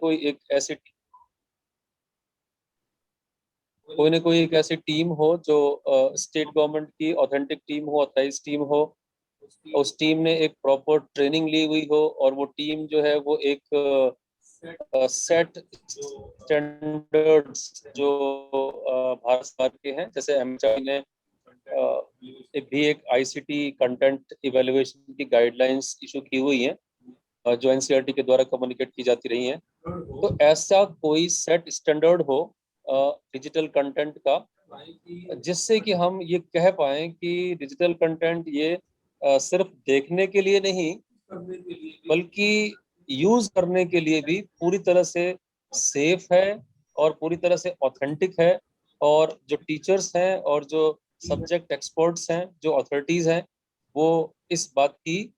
कोई एक ऐसी टीम हो जो स्टेट गवर्नमेंट की ऑथेंटिक टीम हो, ऑथराइज टीम हो, उस टीम ने एक प्रॉपर ट्रेनिंग ली हुई हो, और वो टीम जो है वो एक सेट स्टैंडर्ड्स जो भारत सरकार के हैं, जैसे एमएचआरडी ने एक आईसीटी कंटेंट इवेलुएशन की गाइडलाइंस इशू की हुई हैं, जो एनसीईआरटी के द्वारा कम्युनिकेट की जाती रही हैं। तो ऐसा कोई सेट स्टैंडर्ड हो डिजिटल कंटेंट का, जिससे कि हम ये कह पाए कि डिजिटल कंटेंट ये सिर्फ देखने के लिए नहीं, बल्कि यूज करने के लिए भी पूरी तरह से सेफ है और पूरी तरह से ऑथेंटिक है। और जो टीचर्स हैं और जो सब्जेक्ट एक्सपर्ट्स हैं, जो अथॉरिटीज हैं, वो इस बात की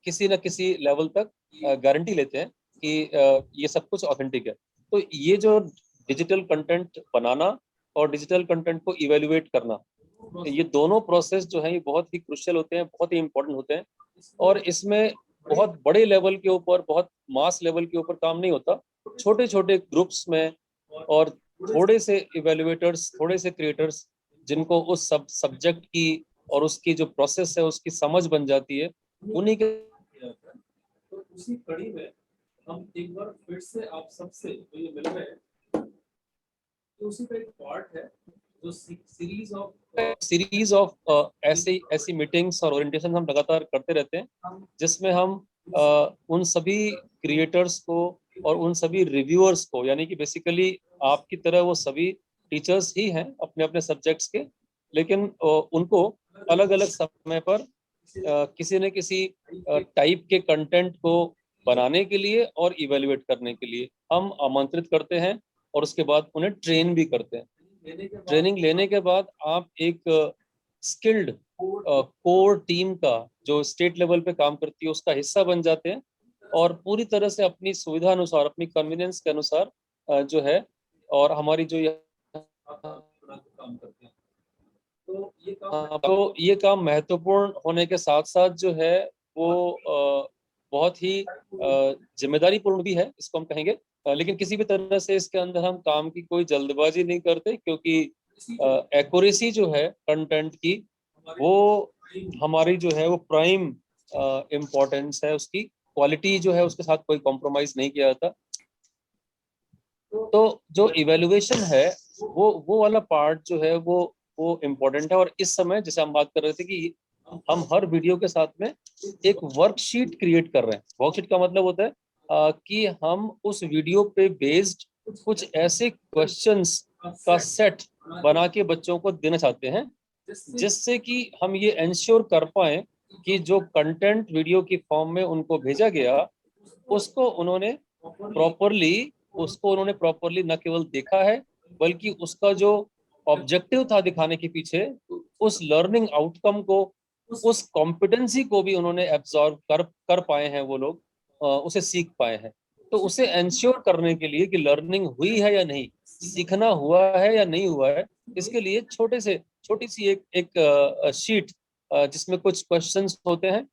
किसी न किसी लेवल तक गारंटी लेते हैं कि ये सब कुछ ऑथेंटिक है। तो ये जो डिजिटल कंटेंट बनाना और डिजिटल कंटेंट को इवेल्युएट करना, ये दोनों प्रोसेस जो है ये बहुत ही क्रुशियल होते हैं, बहुत ही इंपॉर्टेंट होते हैं। और इसमें बहुत बड़े लेवल के ऊपर, बहुत मास लेवल के ऊपर काम नहीं होता, छोटे छोटे ग्रुप्स में, और थोड़े से इवेल्युएटर्स, थोड़े से क्रिएटर्स, जिनको उस सब्जेक्ट की और उसकी जो प्रोसेस है उसकी समझ बन जाती है, उन्हीं के। तो उसी कड़ी में हम एक बार फिर से आप सबसे जो ये मिल रहे हैं, तो उसी का एक पार्ट है जो सीरीज ऑफ ऐसी मीटिंग्स और ओरिएंटेशन हम लगातार करते रहते हैं, जिसमें हम उन सभी क्रिएटर्स को और उन सभी रिव्यूअर्स को, यानी कि बेसिकली आपकी तरह वो सभी टीचर्स ही हैं अपने अपने सब्जेक्ट्स के, लेकिन उनको अलग अलग समय पर किसी न किसी टाइप के कंटेंट को बनाने के लिए और इवेल्युएट करने के लिए हम आमंत्रित करते हैं, और उसके बाद उन्हें ट्रेन भी करते हैं। ट्रेनिंग लेने के बाद आप एक स्किल्ड कोर टीम का, जो स्टेट लेवल पे काम करती है, उसका हिस्सा बन जाते हैं, और पूरी तरह से अपनी सुविधा अनुसार, अपनी कन्वीनियंस के अनुसार जो है, और हमारी जो काम करते हैं, तो ये काम महत्वपूर्ण होने के साथ साथ जो है वो बहुत ही जिम्मेदारी पूर्ण भी है, इसको हम कहेंगे। लेकिन किसी भी तरह से इसके अंदर हम काम की कोई जल्दबाजी नहीं करते, क्योंकि एक्यूरेसी जो है कंटेंट की, वो हमारी जो है वो प्राइम इम्पोर्टेंस है। उसकी क्वालिटी जो है उसके साथ कोई कॉम्प्रोमाइज नहीं किया जाता। तो जो इवेल्युएशन है, वो वाला पार्ट जो है वो इम्पोर्टेंट है। और इस समय जैसे हम बात कर रहे थे कि हम हर वीडियो के साथ में एक वर्कशीट क्रिएट कर रहे हैं। वर्कशीट का मतलब होता है कि हम उस वीडियो पे बेस्ड कुछ ऐसे क्वेश्चंस का सेट बना के बच्चों को देना चाहते हैं, जिससे कि हम ये इंश्योर कर पाए कि जो कंटेंट वीडियो की फॉर्म में उनको भेजा गया, उसको उन्होंने प्रॉपरली न केवल देखा है, बल्कि उसका जो ऑब्जेक्टिव था दिखाने के पीछे, उस लर्निंग आउटकम को, उस कॉम्पिटेंसी को भी उन्होंने एब्जॉर्व कर पाए हैं वो लोग, उसे सीख पाए हैं। तो उसे इंश्योर करने के लिए कि लर्निंग हुई है या नहीं, सीखना हुआ है या नहीं हुआ है, इसके लिए छोटी सी एक शीट, जिसमें कुछ क्वेश्चंस होते हैं,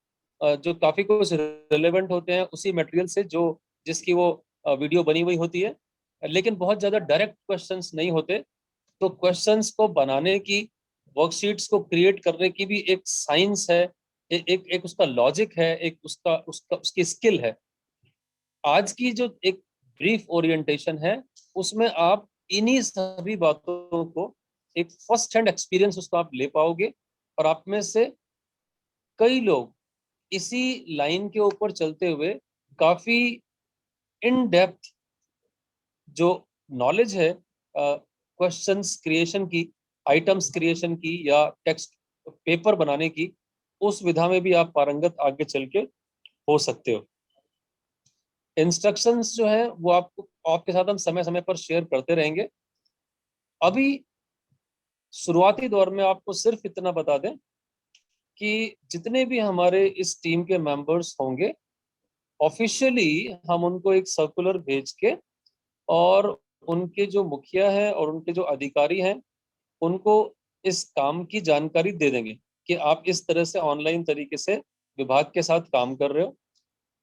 जो काफी कुछ रिलेवेंट होते हैं उसी मटेरियल से जो जिसकी वो वीडियो बनी हुई होती है, लेकिन बहुत ज्यादा डायरेक्ट क्वेश्चंस नहीं होते। तो क्वेश्चंस को बनाने की, वर्कशीट्स को क्रिएट करने की भी एक साइंस है, एक उसका लॉजिक है, एक उसका उसका उसकी स्किल है। आज की जो एक ब्रीफ ओरिएंटेशन है, उसमें आप इन्हीं सभी बातों को, एक फर्स्ट हैंड एक्सपीरियंस उसको आप ले पाओगे, और आप में से कई लोग इसी लाइन के ऊपर चलते हुए काफी इन डेप्थ जो नॉलेज है क्वेश्चंस क्रिएशन की, आइटम्स क्रिएशन की, या टेक्स्ट पेपर बनाने की, उस विधा में भी आप पारंगत आगे चल के हो सकते हो। इंस्ट्रक्शंस जो है वो आपको, आपके साथ हम समय समय पर शेयर करते रहेंगे। अभी शुरुआती दौर में आपको सिर्फ इतना बता दें कि जितने भी हमारे इस टीम के मेंबर्स होंगे, ऑफिशियली हम उनको एक सर्कुलर भेज के, और उनके जो मुखिया हैं और उनके जो अधिकारी हैं, उनको इस काम की जानकारी दे देंगे कि आप इस तरह से ऑनलाइन तरीके से विभाग के साथ काम कर रहे हो।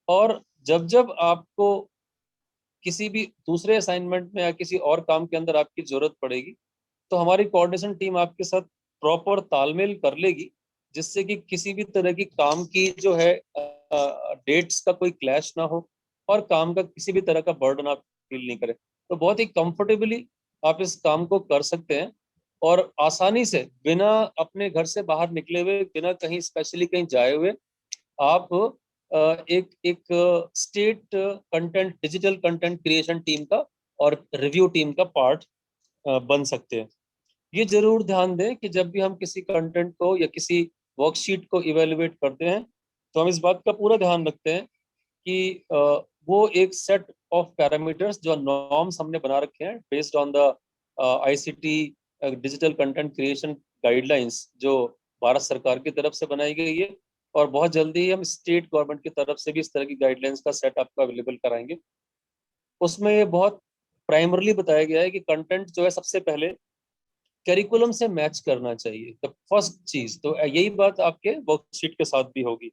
और जब जब आपको किसी भी दूसरे असाइनमेंट में या किसी और काम के अंदर आपकी जरूरत पड़ेगी, तो हमारी कोऑर्डिनेशन टीम आपके साथ प्रॉपर तालमेल कर लेगी, जिससे कि किसी भी तरह की काम की जो है डेट्स का कोई क्लैश ना हो और काम का किसी भी तरह का बर्डन आप फील नहीं करें। तो बहुत ही कंफर्टेबली आप इस काम को कर सकते हैं और आसानी से बिना अपने घर से बाहर निकले हुए, बिना कहीं स्पेशली कहीं जाए हुए, आप एक एक state content, digital content creation team का और रिव्यू टीम का पार्ट बन सकते हैं। ये जरूर ध्यान दें कि जब भी हम किसी कंटेंट को या किसी वर्कशीट को इवेलुएट करते हैं, तो हम इस बात का पूरा ध्यान रखते हैं कि वो एक सेट ऑफ पैरामीटर्स, जो नॉर्म्स हमने बना रखे हैं based on the ICT digital content creation guidelines, जो भारत सरकार की तरफ से बनाई गई है, और बहुत जल्दी ही हम स्टेट गवर्नमेंट की तरफ से भी इस तरह की गाइडलाइंस का सेट आपको अवेलेबल कराएंगे। उसमें ये बहुत प्राइमरली बताया गया है कि कंटेंट जो है सबसे पहले करिकुलम से मैच करना चाहिए, द फर्स्ट चीज। तो यही बात आपके वर्कशीट के साथ भी होगी।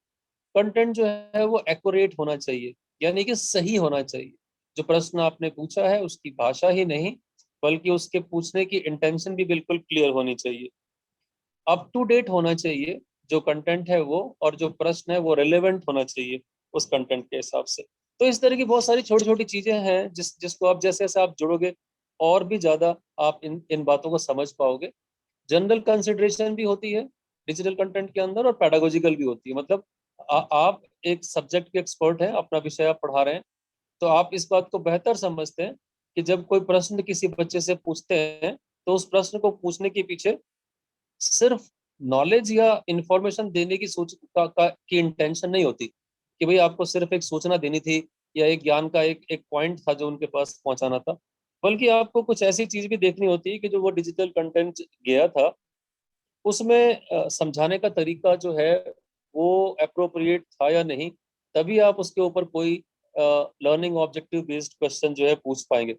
कंटेंट जो है वो एक्यूरेट होना चाहिए, यानी कि सही होना चाहिए। जो प्रश्न आपने पूछा है उसकी भाषा ही नहीं, बल्कि उसके पूछने की इंटेंशन भी बिल्कुल क्लियर होनी चाहिए। अप टू डेट होना चाहिए जो कंटेंट है वो, और जो प्रश्न है वो रिलेवेंट होना चाहिए उस कंटेंट के हिसाब से। तो इस तरह की बहुत सारी छोटी छोटी चीजें हैं जिसको आप जैसे जैसे आप जुड़ोगे, और भी ज्यादा आप इन इन बातों को समझ पाओगे। जनरल कंसिडरेशन भी होती है डिजिटल कंटेंट के अंदर, और पेडागोजिकल भी होती है। मतलब आप एक सब्जेक्ट के एक्सपर्ट हैं, अपना विषय आप पढ़ा रहे हैं, तो आप इस बात को बेहतर समझते हैं कि जब कोई प्रश्न किसी बच्चे से पूछते हैं, तो उस प्रश्न को पूछने के पीछे सिर्फ नॉलेज या इंफॉर्मेशन देने की की इंटेंशन नहीं होती कि भाई आपको सिर्फ एक सूचना देनी थी, या एक ज्ञान का एक एक पॉइंट था जो उनके पास पहुंचाना था। बल्कि आपको कुछ ऐसी चीज भी देखनी होती है कि जो वो डिजिटल कंटेंट गया था, उसमें समझाने का तरीका जो है वो अप्रोप्रिएट था या नहीं। तभी आप उसके ऊपर कोई लर्निंग ऑब्जेक्टिव बेस्ड क्वेश्चन जो है पूछ पाएंगे।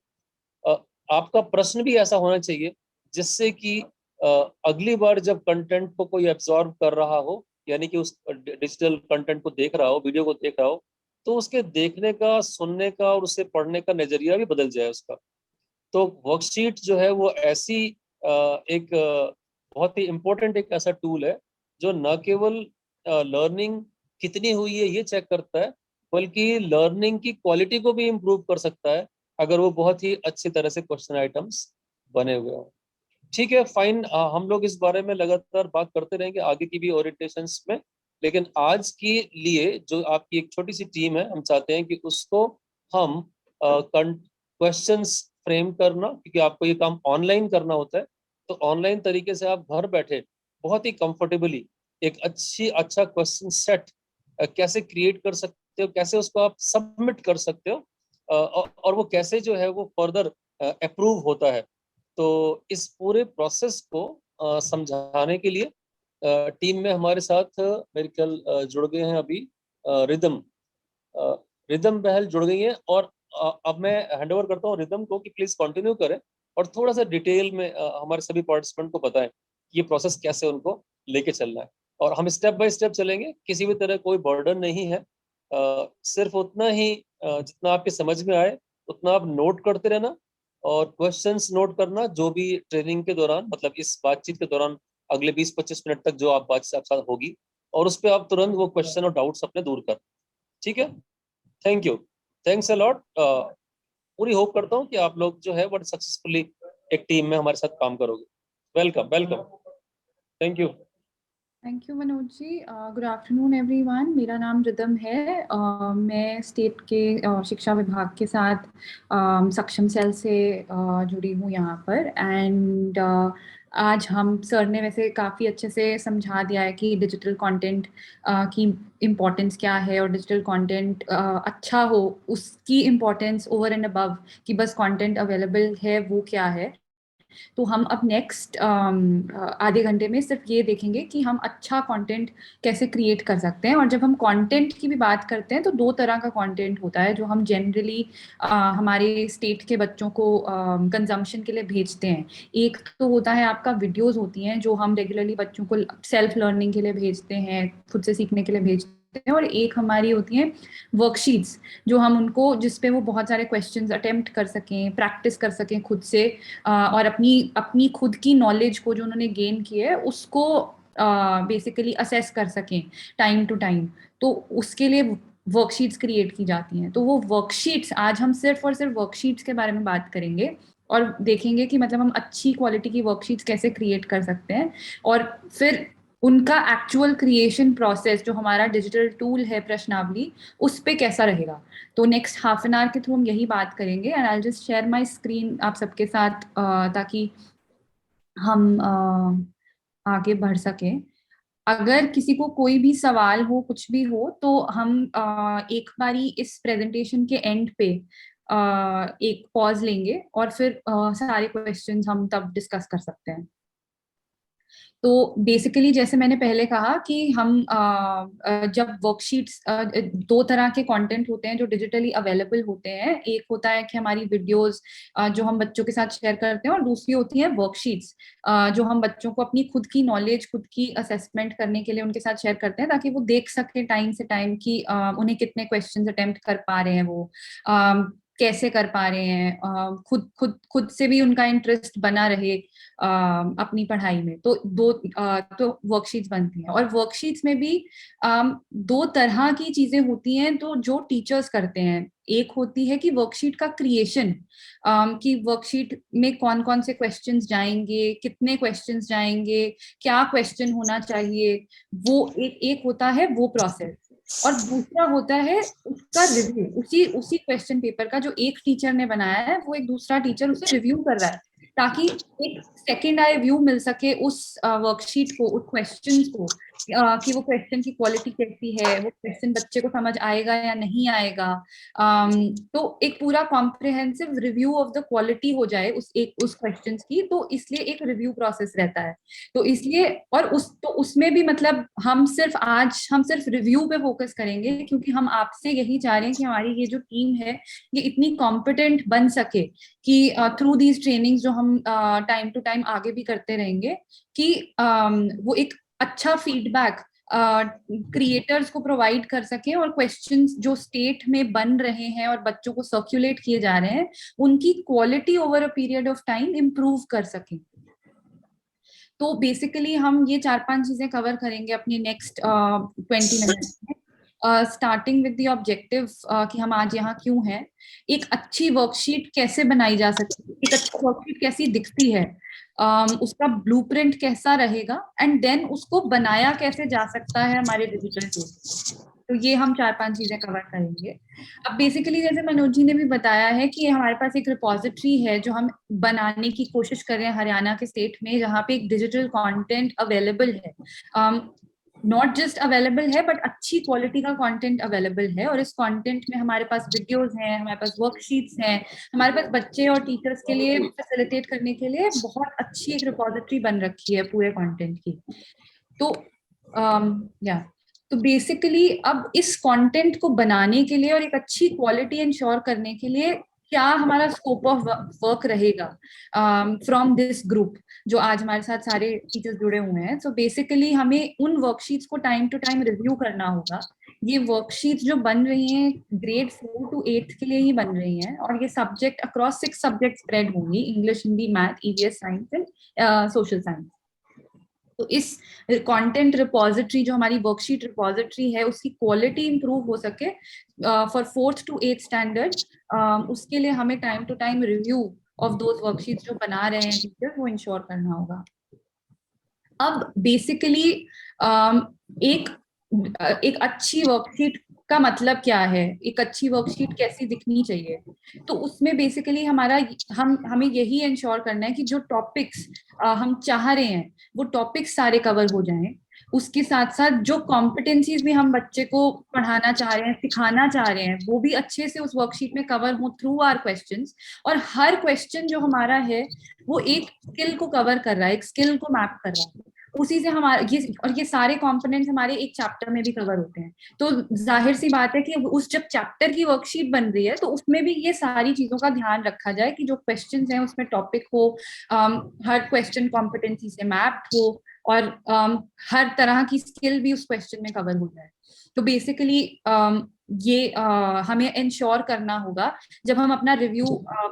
अ, आपका प्रश्न भी ऐसा होना चाहिए जिससे कि अ, अगली बार जब कंटेंट को कोई एब्जॉर्व कर रहा हो, यानी कि उस डिजिटल कंटेंट को देख रहा हो, वीडियो को देख रहा हो, तो उसके देखने का, सुनने का और उसे पढ़ने का नजरिया भी बदल जाए उसका। तो वर्कशीट जो है वो ऐसी एक बहुत ही इम्पोर्टेंट एक ऐसा टूल है जो न केवल लर्निंग कितनी हुई है ये चेक करता है, बल्कि लर्निंग की क्वालिटी को भी इम्प्रूव कर सकता है, अगर वो बहुत ही अच्छी तरह से क्वेश्चन आइटम्स बने हुए हों। ठीक है, फाइन। हम लोग इस बारे में लगातार बात करते रहेंगे आगे की भी ओरिएंटेशंस में, लेकिन आज के लिए जो आपकी एक छोटी सी टीम है, हम चाहते हैं कि उसको हम क्वेश्चंस फ्रेम करना, क्योंकि आपको ये काम ऑनलाइन करना होता है, तो ऑनलाइन तरीके से आप घर बैठे बहुत ही कंफर्टेबली एक अच्छा क्वेश्चन सेट कैसे क्रिएट कर सकते हो, कैसे उसको आप सबमिट कर सकते हो, और वो कैसे जो है वो फर्दर अप्रूव होता है। तो इस पूरे प्रोसेस को समझाने के लिए टीम में हमारे साथ मेरे ख्याल जुड़ गए हैं अभी रिदम, रिदम बहल जुड़ गई है। और अब मैं हैंड ओवर करता हूँ रिदम को कि प्लीज कंटिन्यू करें, और थोड़ा सा डिटेल में हमारे सभी पार्टिसिपेंट को बताएं कि ये प्रोसेस कैसे उनको लेके चलना है। और हम स्टेप बाय स्टेप चलेंगे, किसी भी तरह कोई बर्डन नहीं है। सिर्फ उतना ही जितना आपके समझ में आए उतना आप नोट करते रहना, और क्वेश्चंस नोट करना जो भी ट्रेनिंग के दौरान, मतलब इस बातचीत के दौरान अगले 20-25 मिनट तक जो आप बातचीत आपके साथ होगी, और उस पर आप तुरंत वो क्वेश्चन और डाउट्स अपने दूर कर। ठीक है, thank you, thanks a lot. पूरी होप करता हूँ कि आप लोग जो है वो सक्सेसफुली एक टीम में हमारे साथ काम करोगे। Welcome welcome, thank you. Thank you Manoj ji. Good afternoon everyone. मेरा नाम रिदम है। मैं स्टेट के शिक्षा विभाग के साथ सक्षम सेल से जुड़ी हूँ यहाँ पर। एंड आज हम सर ने वैसे काफ़ी अच्छे से समझा दिया है कि डिजिटल कंटेंट की इम्पोर्टेंस क्या है, और डिजिटल कंटेंट अच्छा हो उसकी इम्पोर्टेंस ओवर एंड अबव कि बस कंटेंट अवेलेबल है वो क्या है। तो हम अब नेक्स्ट आधे घंटे में सिर्फ ये देखेंगे कि हम अच्छा कंटेंट कैसे क्रिएट कर सकते हैं। और जब हम कंटेंट की भी बात करते हैं तो दो तरह का कंटेंट होता है जो हम जनरली हमारे स्टेट के बच्चों को कंजम्पशन के लिए भेजते हैं। एक तो होता है आपका वीडियोस होती हैं जो हम रेगुलरली बच्चों को सेल्फ लर्निंग के लिए भेजते हैं, खुद से सीखने के लिए भेजते होते हैं, और एक हमारी होती है वर्कशीट्स, जो हम उनको, जिसपे वो बहुत सारे क्वेश्चंस अटेम्प्ट कर सकें, प्रैक्टिस कर सकें खुद से, और अपनी अपनी खुद की नॉलेज को जो उन्होंने गेन की है उसको बेसिकली असेस कर सकें टाइम टू टाइम। तो उसके लिए वर्कशीट्स क्रिएट की जाती हैं। तो वो वर्कशीट्स, आज हम सिर्फ और सिर्फ वर्कशीट्स के बारे में बात करेंगे और देखेंगे कि मतलब हम अच्छी क्वालिटी की वर्कशीट्स कैसे क्रिएट कर सकते हैं, और फिर उनका एक्चुअल क्रिएशन प्रोसेस जो हमारा डिजिटल टूल है प्रश्नावली, उस पे कैसा रहेगा। तो नेक्स्ट हाफ एन आवर के थ्रू हम यही बात करेंगे, and I just share my screen आप सबके साथ, ताकि हम आगे बढ़ सके। अगर किसी को कोई भी सवाल हो, कुछ भी हो, तो हम एक बारी इस प्रेजेंटेशन के एंड पे एक पॉज लेंगे और फिर सारे क्वेश्चंस हम तब डिस्कस कर सकते हैं। तो बेसिकली जैसे मैंने पहले कहा कि हम जब वर्कशीट्स, दो तरह के कंटेंट होते हैं जो डिजिटली अवेलेबल होते हैं। एक होता है कि हमारी वीडियोस जो हम बच्चों के साथ शेयर करते हैं, और दूसरी होती है वर्कशीट्स जो हम बच्चों को अपनी खुद की नॉलेज, खुद की असेसमेंट करने के लिए उनके साथ शेयर करते हैं, ताकि वो देख सके टाइम से टाइम कि उन्हें कितने क्वेश्चंस अटेम्प्ट कर पा रहे हैं, वो कैसे कर पा रहे हैं, खुद खुद खुद से भी उनका इंटरेस्ट बना रहे अपनी पढ़ाई में। तो तो वर्कशीट्स बनती हैं, और वर्कशीट्स में भी दो तरह की चीजें होती हैं तो जो टीचर्स करते हैं। एक होती है कि वर्कशीट का क्रिएशन, कि वर्कशीट में कौन कौन से क्वेश्चंस जाएंगे, कितने क्वेश्चंस जाएंगे, क्या क्वेश्चन होना चाहिए, वो एक होता है वो प्रोसेस। और दूसरा होता है उसका रिव्यू, उसी उसी क्वेश्चन पेपर का जो एक टीचर ने बनाया है, वो एक दूसरा टीचर उसे रिव्यू कर रहा है, ताकि एक सेकेंड आई व्यू मिल सके उस वर्कशीट को, उस क्वेश्चंस को, कि वो क्वेश्चन की क्वालिटी कैसी है, वो क्वेश्चन बच्चे को समझ आएगा या नहीं आएगा। तो एक पूरा comprehensive review of the quality हो जाए उस क्वेश्चंस की, तो इसलिए एक रिव्यू प्रोसेस रहता है। तो इसलिए, और उसमें भी मतलब हम सिर्फ रिव्यू पे फोकस करेंगे, क्योंकि हम आपसे यही चाह रहे हैं कि हमारी ये जो टीम है ये इतनी कॉम्पिटेंट बन सके कि थ्रू दीज ट्रेनिंग्स जो हम टाइम टू टाइम आगे भी करते रहेंगे, कि वो एक अच्छा फीडबैक क्रिएटर्स को प्रोवाइड कर सके, और क्वेश्चंस जो स्टेट में बन रहे हैं और बच्चों को सर्कुलेट किए जा रहे हैं, उनकी quality over a period of time improve कर सके। तो बेसिकली हम ये 4-5 चीजें कवर करेंगे अपनी नेक्स्ट 20 मिनट्स में, स्टार्टिंग विद द ऑब्जेक्टिव कि हम आज यहाँ क्यों हैं, एक अच्छी वर्कशीट कैसे बनाई जा सकती है, एक अच्छी वर्कशीट कैसी दिखती है, उसका ब्लूप्रिंट कैसा रहेगा, एंड देन उसको बनाया कैसे जा सकता है हमारे डिजिटल टूल। तो ये हम 4-5 चीजें कवर करेंगे। अब बेसिकली जैसे मनोज जी ने भी बताया है कि हमारे पास एक रिपोजिटरी है जो हम बनाने की कोशिश कर रहे हैं हरियाणा के स्टेट में, जहाँ पे एक डिजिटल कंटेंट अवेलेबल है, नॉट जस्ट अवेलेबल है बट अच्छी क्वालिटी का कंटेंट अवेलेबल है। और इस कंटेंट में हमारे पास वीडियोस हैं, हमारे पास वर्कशीट्स हैं, हमारे पास बच्चे और टीचर्स के लिए फैसिलिटेट करने के लिए बहुत अच्छी एक रिपोजिटरी बन रखी है पूरे कंटेंट की। तो या तो बेसिकली अब इस कंटेंट को बनाने के लिए और एक अच्छी क्वालिटी इंश्योर करने के लिए क्या हमारा स्कोप ऑफ वर्क रहेगा फ्रॉम दिस ग्रुप, जो आज हमारे साथ सारे टीचर्स जुड़े हुए हैं। सो बेसिकली हमें उन वर्कशीट्स को टाइम टू टाइम रिव्यू करना होगा। ये वर्कशीट्स जो बन रही हैं ग्रेड 4 to 8 के लिए ही बन रही हैं, और ये सब्जेक्ट अक्रॉस 6 सब्जेक्ट स्प्रेड होंगी: English, Hindi, math, EVS, science and social science. तो इस कंटेंट रिपोजिटरी, जो हमारी वर्कशीट रिपोजिटरी है, उसकी क्वालिटी इंप्रूव हो सके for 4th to 8th standard, उसके लिए हमें time to time review of those worksheets जो बना रहे हैं टीचर, वो इंश्योर करना होगा। अब बेसिकली एक एक अच्छी वर्कशीट का मतलब क्या है, एक अच्छी वर्कशीट कैसी दिखनी चाहिए, तो उसमें बेसिकली हमें यही इंश्योर करना है कि जो टॉपिक्स हम चाह रहे हैं वो टॉपिक्स सारे कवर हो जाएं। उसके साथ साथ जो कॉम्पिटेंसीज भी हम बच्चे को पढ़ाना चाह रहे हैं, सिखाना चाह रहे हैं, वो भी अच्छे से उस वर्कशीट में कवर हो थ्रू आवर क्वेश्चंस। और हर क्वेश्चन जो हमारा है वो एक स्किल को कवर कर रहा है, एक स्किल को मैप कर रहा है। उसी से हमारा ये सारे कंपोनेंट्स हमारे एक चैप्टर में भी कवर होते हैं। तो जाहिर सी बात है कि उस जब चैप्टर की वर्कशीट बन रही है तो उसमें भी ये सारी चीजों का ध्यान रखा जाए कि जो क्वेश्चंस हैं उसमें टॉपिक हो, हर क्वेश्चन कॉम्पिटेंसी से मैप्ड हो, और हर तरह की स्किल भी उस क्वेश्चन में कवर हो जाए। तो बेसिकली ये हमें इंश्योर करना होगा जब हम अपना रिव्यू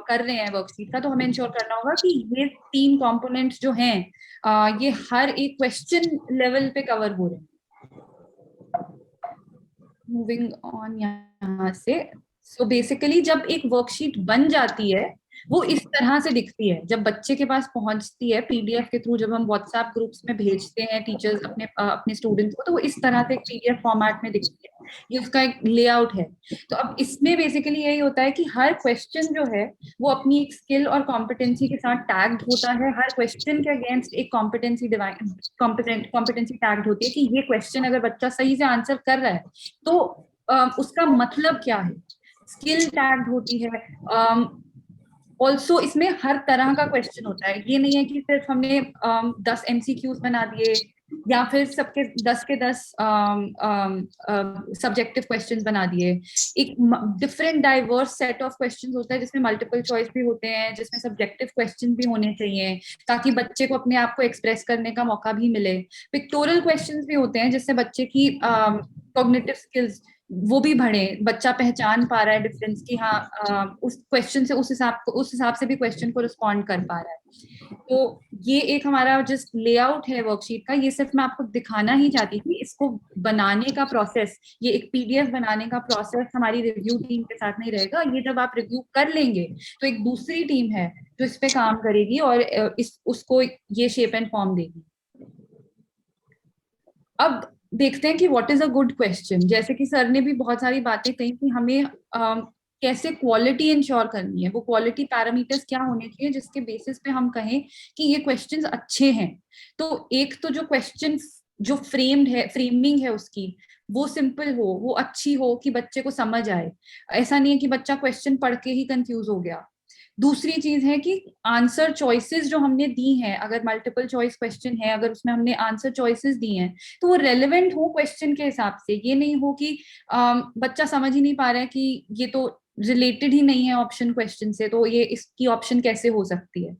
कर रहे हैं वर्कशीट का, तो हमें इंश्योर करना होगा कि ये 3 कंपोनेंट्स जो हैं ये हर एक क्वेश्चन लेवल पे कवर हो रहे हैं। मूविंग ऑन यहाँ से, सो बेसिकली जब एक वर्कशीट बन जाती है वो इस तरह से दिखती है, जब बच्चे के पास पहुंचती है पीडीएफ के थ्रू, जब हम व्हाट्सएप ग्रुप्स में भेजते हैं टीचर्स अपने स्टूडेंट्स को, तो वो इस तरह से एक पीडीएफ फॉर्मेट में दिखती है। ये उसका एक लेआउट है। तो अब इसमें बेसिकली यही होता है कि हर क्वेश्चन जो है वो अपनी एक स्किल और कॉम्पिटेंसी के साथ टैग्ड होता है। हर क्वेश्चन के अगेंस्ट एक कॉम्पिटेंसी टैग्ड होती है कि ये क्वेश्चन अगर बच्चा सही से आंसर कर रहा है तो उसका मतलब क्या है। स्किल टैग्ड होती है। ऑल्सो इसमें हर तरह का क्वेश्चन होता है। ये नहीं है कि सिर्फ हमने 10 एमसीक्यूज बना दिए या फिर सबके 10 के 10 सब्जेक्टिव क्वेश्चंस बना दिए। एक different diverse set of questions होता है जिसमें मल्टीपल चॉइस भी होते हैं, जिसमें सब्जेक्टिव क्वेश्चन भी होने चाहिए ताकि बच्चे को अपने आप को एक्सप्रेस करने का मौका भी मिले। पिक्टोरल क्वेश्चंस भी होते हैं जिससे बच्चे की कॉग्निटिव स्किल्स वो भी बढ़े, बच्चा पहचान पा रहा है डिफरेंस की, हाँ उस क्वेश्चन से उस हिसाब से भी क्वेश्चन को रिस्पॉन्ड कर पा रहा है। तो ये एक हमारा जस्ट लेआउट है वर्कशीट का। ये सिर्फ मैं आपको दिखाना ही चाहती थी। इसको बनाने का प्रोसेस, ये एक पीडीएफ बनाने का प्रोसेस हमारी रिव्यू टीम के साथ नहीं रहेगा। ये जब आप रिव्यू कर लेंगे तो एक दूसरी टीम है जो इस पे काम करेगी और उसको ये शेप एंड फॉर्म देगी। अब देखते हैं कि what is a good question. जैसे कि सर ने भी बहुत सारी बातें कही कि हमें कैसे क्वालिटी इंश्योर करनी है, वो क्वालिटी पैरामीटर्स क्या होने चाहिए जिसके बेसिस पे हम कहें कि ये क्वेश्चंस अच्छे हैं। तो एक तो जो क्वेश्चन जो फ्रेमिंग है उसकी, वो सिंपल हो, वो अच्छी हो कि बच्चे को समझ आए। ऐसा नहीं है कि बच्चा क्वेश्चन पढ़ के ही कंफ्यूज हो गया। दूसरी चीज है कि आंसर चॉइसेस जो हमने दी हैं, अगर मल्टीपल चॉइस क्वेश्चन है, अगर उसमें हमने आंसर चॉइसेस दी हैं तो वो रेलेवेंट हो क्वेश्चन के हिसाब से। ये नहीं हो कि बच्चा समझ ही नहीं पा रहा है कि ये तो रिलेटेड ही नहीं है ऑप्शन क्वेश्चन से, तो ये इसकी ऑप्शन कैसे हो सकती है।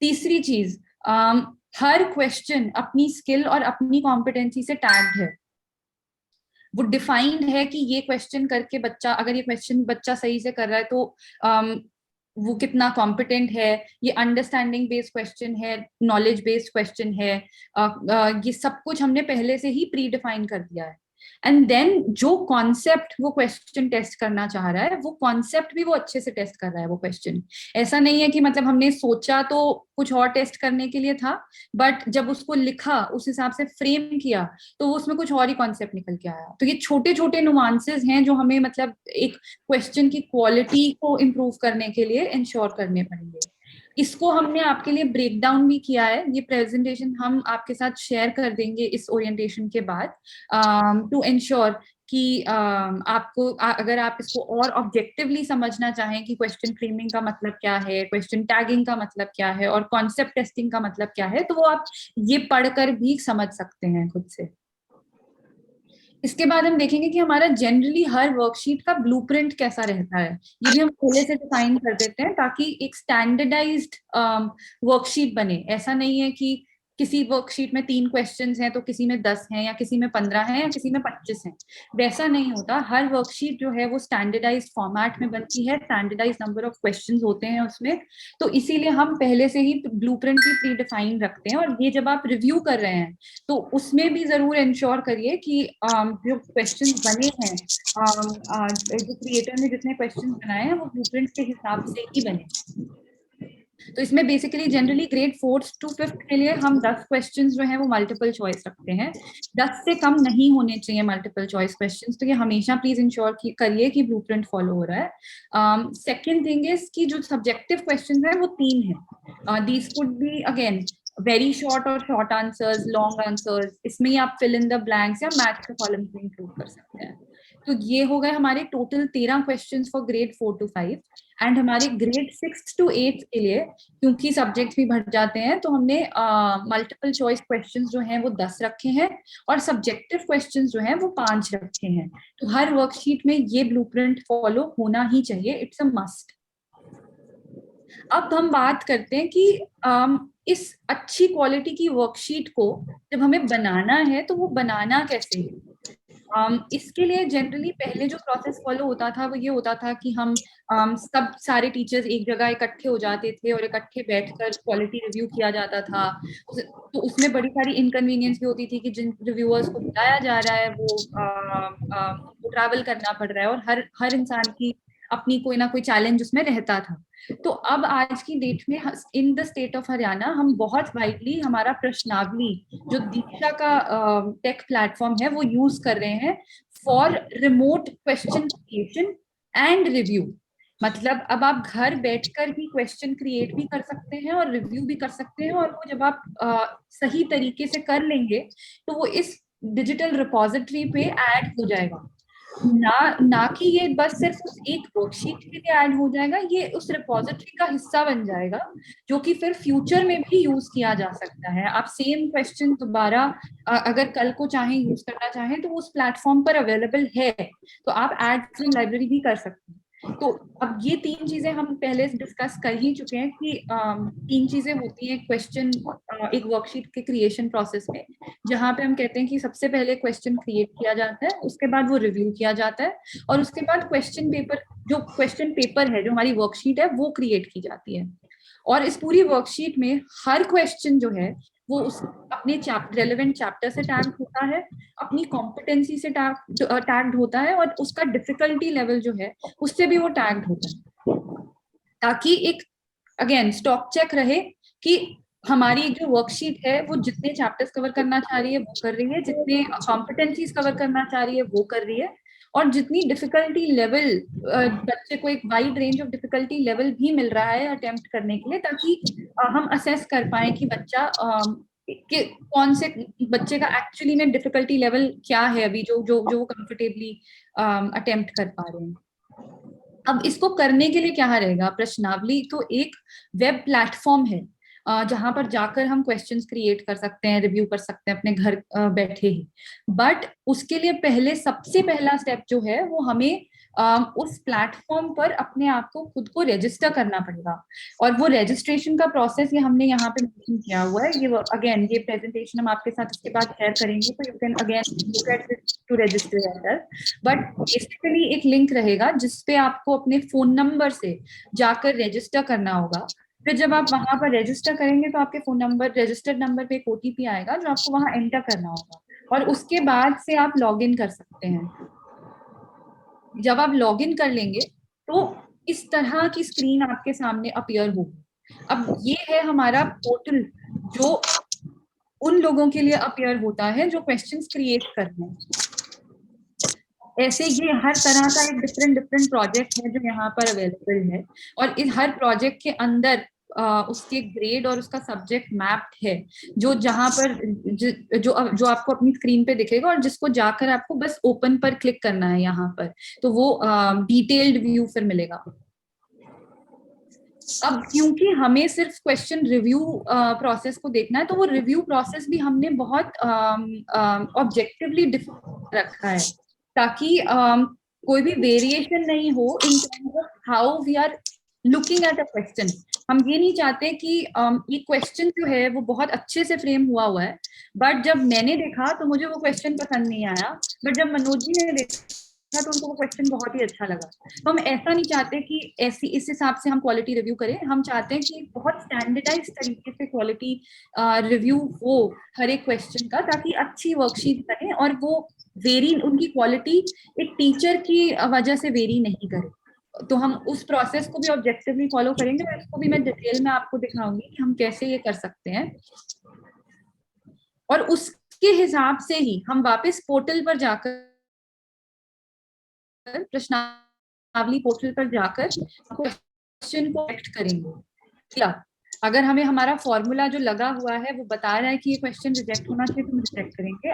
तीसरी चीज, हर क्वेश्चन अपनी स्किल और अपनी कॉम्पिटेंसी से टैग्ड है। वो डिफाइंड है कि ये क्वेश्चन करके बच्चा, अगर ये क्वेश्चन बच्चा सही से कर रहा है तो वो कितना कॉम्पिटेंट है। ये अंडरस्टैंडिंग बेस्ड क्वेश्चन है, नॉलेज बेस्ड क्वेश्चन है। ये सब कुछ हमने पहले से ही प्री डिफाइन कर दिया है। एंड देन जो कॉन्सेप्ट वो क्वेश्चन टेस्ट करना चाह रहा है, वो कॉन्सेप्ट भी वो अच्छे से टेस्ट कर रहा है वो क्वेश्चन। ऐसा नहीं है कि मतलब हमने सोचा तो कुछ और टेस्ट करने के लिए था, बट जब उसको लिखा उस हिसाब से फ्रेम किया तो उसमें कुछ और ही कॉन्सेप्ट निकल के आया। तो ये छोटे छोटे नुआंसेस हैं जो हमें मतलब एक क्वेश्चन की क्वालिटी को इम्प्रूव करने के लिए इंश्योर करने पड़ेंगे। इसको हमने आपके लिए ब्रेक डाउन भी किया है। ये प्रेजेंटेशन हम आपके साथ शेयर कर देंगे इस ओरिएंटेशन के बाद, टू इंश्योर कि आपको अगर आप इसको और ऑब्जेक्टिवली समझना चाहें कि क्वेश्चन फ्रेमिंग का मतलब क्या है, क्वेश्चन टैगिंग का मतलब क्या है और कॉन्सेप्ट टेस्टिंग का मतलब क्या है, तो वो आप ये पढ़कर भी समझ सकते हैं खुद से। इसके बाद हम देखेंगे कि हमारा जनरली हर वर्कशीट का ब्लूप्रिंट कैसा रहता है। ये भी हम पहले से डिफाइन कर देते हैं ताकि एक स्टैंडर्डाइज्ड वर्कशीट बने। ऐसा नहीं है कि किसी वर्कशीट में 3 क्वेश्चंस हैं तो किसी में 10 हैं या किसी में 15 हैं या किसी में 25 हैं। वैसा नहीं होता। हर वर्कशीट जो है वो स्टैंडर्डाइज्ड फॉर्मेट में बनती है, स्टैंडर्डाइज्ड नंबर ऑफ क्वेश्चंस होते हैं उसमें। तो इसीलिए हम पहले से ही ब्लूप्रिंट भी प्री डिफाइन रखते हैं। और ये जब आप रिव्यू कर रहे हैं तो उसमें भी जरूर इंश्योर करिए कि जो क्वेश्चंस बने हैं, जो क्रिएटर ने जितने क्वेश्चंस बनाए हैं वो ब्लूप्रिंट के हिसाब से ही बने। तो इसमें basically generally grade 4th to 5th के लिए हम 10 क्वेश्चंस जो है वो मल्टीपल चॉइस रखते हैं। 10 से कम नहीं होने चाहिए मल्टीपल चॉइस क्वेश्चंस। तो ये हमेशा प्लीज इंश्योर करिए कि ब्लूप्रिंट फॉलो हो रहा है। सेकेंड थिंग इज कि जो सब्जेक्टिव क्वेश्चंस है वो 3 है। These could be again very short और शॉर्ट आंसर्स, लॉन्ग आंसर्स। इसमें ही आप फिल इन द ब्लैंक्स या मैथ के कॉलम में इंक्लूड कर सकते हैं। तो ये हो गए हमारे total 13 questions for grade 4 to 5। And हमारे ग्रेड 6 to 8 के लिए, क्योंकि सब्जेक्ट भी बढ़ जाते हैं, तो हमने मल्टीपल चॉइस क्वेश्चंस जो हैं वो 10 रखे हैं और सब्जेक्टिव क्वेश्चंस जो हैं वो 5 रखे हैं। तो हर वर्कशीट में ये ब्लूप्रिंट फॉलो होना ही चाहिए, इट्स अ मस्ट। अब हम बात करते हैं कि इस अच्छी क्वालिटी की वर्कशीट को जब हमें बनाना है तो वो बनाना कैसे है। इसके लिए जनरली पहले जो प्रोसेस फॉलो होता था वो ये होता था कि हम सब सारे टीचर्स एक जगह इकट्ठे हो जाते थे और इकट्ठे बैठकर क्वालिटी रिव्यू किया जाता था। तो उसमें बड़ी सारी इनकन्वीनियंस भी होती थी कि जिन रिव्यूअर्स को बुलाया जा रहा है वो ट्रैवल करना पड़ रहा है, और हर हर इंसान की अपनी कोई ना कोई चैलेंज उसमें रहता था। तो अब आज की डेट में in the state of Haryana हम बहुत वाइडली हमारा प्रश्नावली, जो दीक्षा का टेक प्लेटफॉर्म है, वो यूज कर रहे हैं for remote question creation and review. मतलब अब आप घर बैठकर भी क्वेश्चन क्रिएट भी कर सकते हैं और रिव्यू भी कर सकते हैं, और वो जब आप सही तरीके से कर लेंगे तो वो इस डिजिटल रिपोजिटरी पे ऐड हो जाएगा। ना कि ये बस सिर्फ उस एक वर्कशीट के लिए ऐड हो जाएगा, ये उस रिपोजिटरी का हिस्सा बन जाएगा, जो कि फिर फ्यूचर में भी यूज किया जा सकता है। आप सेम क्वेश्चन दोबारा अगर कल को चाहें यूज करना चाहें तो उस प्लेटफॉर्म पर अवेलेबल है, तो आप ऐड फ्रॉम लाइब्रेरी भी कर सकते हैं। तो अब ये तीन चीजें हम पहले डिस्कस कर ही चुके हैं कि तीन चीजें होती हैं क्वेश्चन एक वर्कशीट के क्रिएशन प्रोसेस में, जहाँ पे हम कहते हैं कि सबसे पहले क्वेश्चन क्रिएट किया जाता है, उसके बाद वो रिव्यू किया जाता है, और उसके बाद क्वेश्चन पेपर, जो क्वेश्चन पेपर है, जो हमारी वर्कशीट है, वो क्रिएट की जाती है। और इस पूरी वर्कशीट में हर क्वेश्चन जो है वो उस अपने रेलेवेंट चैप्टर से टैग होता है, अपनी कॉम्पिटेंसी से टैग्ड होता है, और उसका डिफिकल्टी लेवल जो है उससे भी वो टैग्ड होता है, ताकि एक अगेन स्टॉक चेक रहे कि हमारी जो वर्कशीट है वो जितने चैप्टर्स कवर करना चाह रही है वो कर रही है, जितने कॉम्पिटेंसीज कवर करना चाह रही है वो कर रही है, और जितनी डिफिकल्टी लेवल बच्चे को एक wide range of difficulty level भी मिल रहा है अटेम्प्ट करने के लिए, ताकि हम असेस कर पाए कि बच्चा कि कौन से बच्चे का एक्चुअली में डिफिकल्टी लेवल क्या है अभी, जो जो जो वो कंफर्टेबली अटेम्प्ट कर पा रहे हैं। अब इसको करने के लिए क्या रहेगा, प्रश्नावली तो एक वेब प्लेटफॉर्म है जहां पर जाकर हम क्वेश्चंस क्रिएट कर सकते हैं, रिव्यू कर सकते हैं अपने घर बैठे ही। बट उसके लिए पहले सबसे पहला स्टेप जो है वो हमें उस प्लेटफॉर्म पर अपने आप को खुद को रजिस्टर करना पड़ेगा, और वो रजिस्ट्रेशन का प्रोसेस ये हमने यहाँ पे मेंशन किया हुआ है। ये अगेन ये प्रेजेंटेशन हम आपके साथ इसके बाद शेयर करेंगे, तो you can again look at this to register yourself. But basically एक लिंक रहेगा जिसपे आपको अपने फोन नंबर से जाकर रजिस्टर करना होगा। फिर जब आप वहां पर रजिस्टर करेंगे तो आपके फोन नंबर, रजिस्टर्ड नंबर पे एक ओटीपी आएगा जो आपको वहां एंटर करना होगा, और उसके बाद से आप लॉग इन कर सकते हैं। जब आप लॉग इन कर लेंगे तो इस तरह की स्क्रीन आपके सामने अपीयर होगी। अब ये है हमारा पोर्टल, जो उन लोगों के लिए अपीयर होता है जो क्वेश्चंस क्रिएट कर रहे हैं। ऐसे ये हर तरह का एक डिफरेंट डिफरेंट प्रोजेक्ट है जो यहाँ पर अवेलेबल है, और इस हर प्रोजेक्ट के अंदर उसके ग्रेड और उसका सब्जेक्ट मैप्ड है, जो जहां पर जो आपको अपनी स्क्रीन पे दिखेगा, और जिसको जाकर आपको बस ओपन पर क्लिक करना है यहाँ पर, तो वो डिटेल्ड व्यू फिर मिलेगा। अब क्योंकि हमें सिर्फ क्वेश्चन रिव्यू प्रोसेस को देखना है, तो वो रिव्यू प्रोसेस भी हमने बहुत ऑब्जेक्टिवली रखा है, ताकि कोई भी वेरिएशन नहीं हो in terms of how we are looking at a question. हम ये नहीं चाहते कि ये क्वेश्चन जो है वो बहुत अच्छे से फ्रेम हुआ है, बट जब मैंने देखा तो मुझे वो क्वेश्चन पसंद नहीं आया, बट जब मनोज जी ने देखा तो उनको वो क्वेश्चन बहुत ही अच्छा लगा। तो हम ऐसा नहीं चाहते कि ऐसी इस हिसाब से हम क्वालिटी रिव्यू करें, हम चाहते हैं कि बहुत स्टैंडर्डाइज तरीके से क्वालिटी रिव्यू हो हर एक क्वेश्चन का, ताकि अच्छी वर्कशीट बने और वो वेरी, उनकी क्वालिटी एक टीचर की वजह से वेरी नहीं करे। तो हम उस प्रोसेस को भी ऑब्जेक्टिवली फॉलो करेंगे, और इसको भी मैं डिटेल में आपको दिखाऊंगी कि हम कैसे ये कर सकते हैं। और उसके हिसाब से ही हम वापस पोर्टल पर जाकर, प्रश्नावली पोर्टल पर जाकर क्वेश्चन को करेक्ट करेंगे। क्या अगर हमें हमारा फॉर्मूला जो लगा हुआ है वो बता रहा है कि ये क्वेश्चन रिजेक्ट होना चाहिए तो हम रिजेक्ट करेंगे,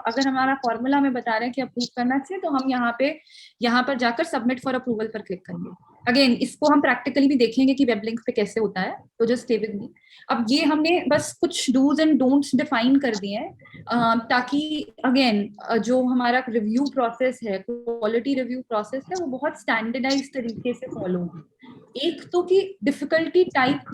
अगर हमारा फॉर्मूला हमें बता रहा है कि अप्रूव करना चाहिए तो हम यहाँ पर जाकर सबमिट फॉर अप्रूवल पर क्लिक करेंगे। अगेन इसको हम प्रैक्टिकली भी देखेंगे कि वेब लिंक पे कैसे होता है, तो जस्ट स्टे विद मी। अब ये हमने बस कुछ डूज एंड डोंट्स डिफाइन कर दिए हैं, ताकि अगेन जो हमारा रिव्यू प्रोसेस है, क्वालिटी रिव्यू प्रोसेस है, वो बहुत स्टैंडर्डाइज तरीके से फॉलो हो। एक तो कि डिफिकल्टी टाइप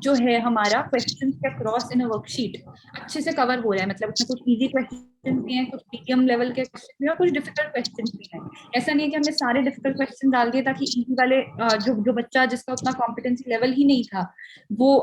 जो है हमारा क्वेश्चन के अक्रॉस इन अ वर्कशीट अच्छे से कवर हो रहा है, मतलब उसमें कुछ इजी क्वेश्चन भी हैं, कुछ मीडियम लेवल के क्वेश्चन भी हैं और कुछ डिफिकल्ट क्वेश्चन भी हैं। ऐसा नहीं है कि हमने सारे डिफिकल्ट क्वेश्चन डाल दिए ताकि इजी वाले जो बच्चा जिसका उतना कॉम्पिटेंसी लेवल ही नहीं था वो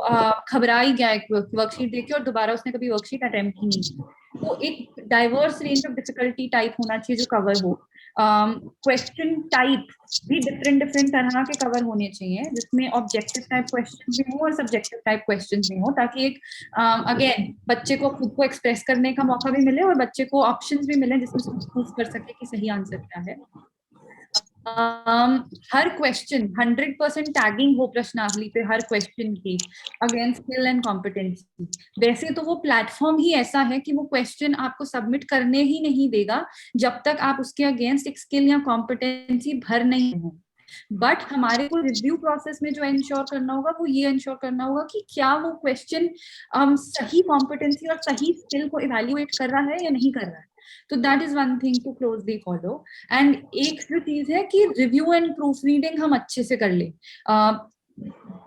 घबरा ही गया एक वर्कशीट देख के और दोबारा उसने कभी वर्कशीट अटेम्प्ट ही नहीं की। तो एक diverse range of difficulty type होना चाहिए जो कवर हो। क्वेश्चन टाइप भी डिफरेंट डिफरेंट तरह के कवर होने चाहिए, जिसमें ऑब्जेक्टिव टाइप क्वेश्चन भी हो और सब्जेक्टिव टाइप क्वेश्चन भी हो, ताकि एक अगेन बच्चे को खुद को एक्सप्रेस करने का मौका भी मिले और बच्चे को ऑप्शंस भी मिले जिसमें चूज कर सके कि सही आंसर क्या है। हर क्वेश्चन 100% टैगिंग हो प्रश्नावली पे हर क्वेश्चन की अगेंस्ट स्किल एंड कॉम्पिटेंसी। वैसे तो वो प्लेटफॉर्म ही ऐसा है कि वो क्वेश्चन आपको सबमिट करने ही नहीं देगा जब तक आप उसके अगेंस्ट एक स्किल या कॉम्पिटेंसी भर नहीं हो। बट हमारे को रिव्यू प्रोसेस में जो इंश्योर करना होगा वो ये इंश्योर करना होगा कि क्या वो क्वेश्चन सही कॉम्पिटेंसी और सही स्किल को इवेल्युएट कर रहा है या नहीं कर रहा है। तो that is one thing to closely follow. And एक जो चीज है कि रिव्यू एंड प्रूफ रीडिंग हम अच्छे से कर ले।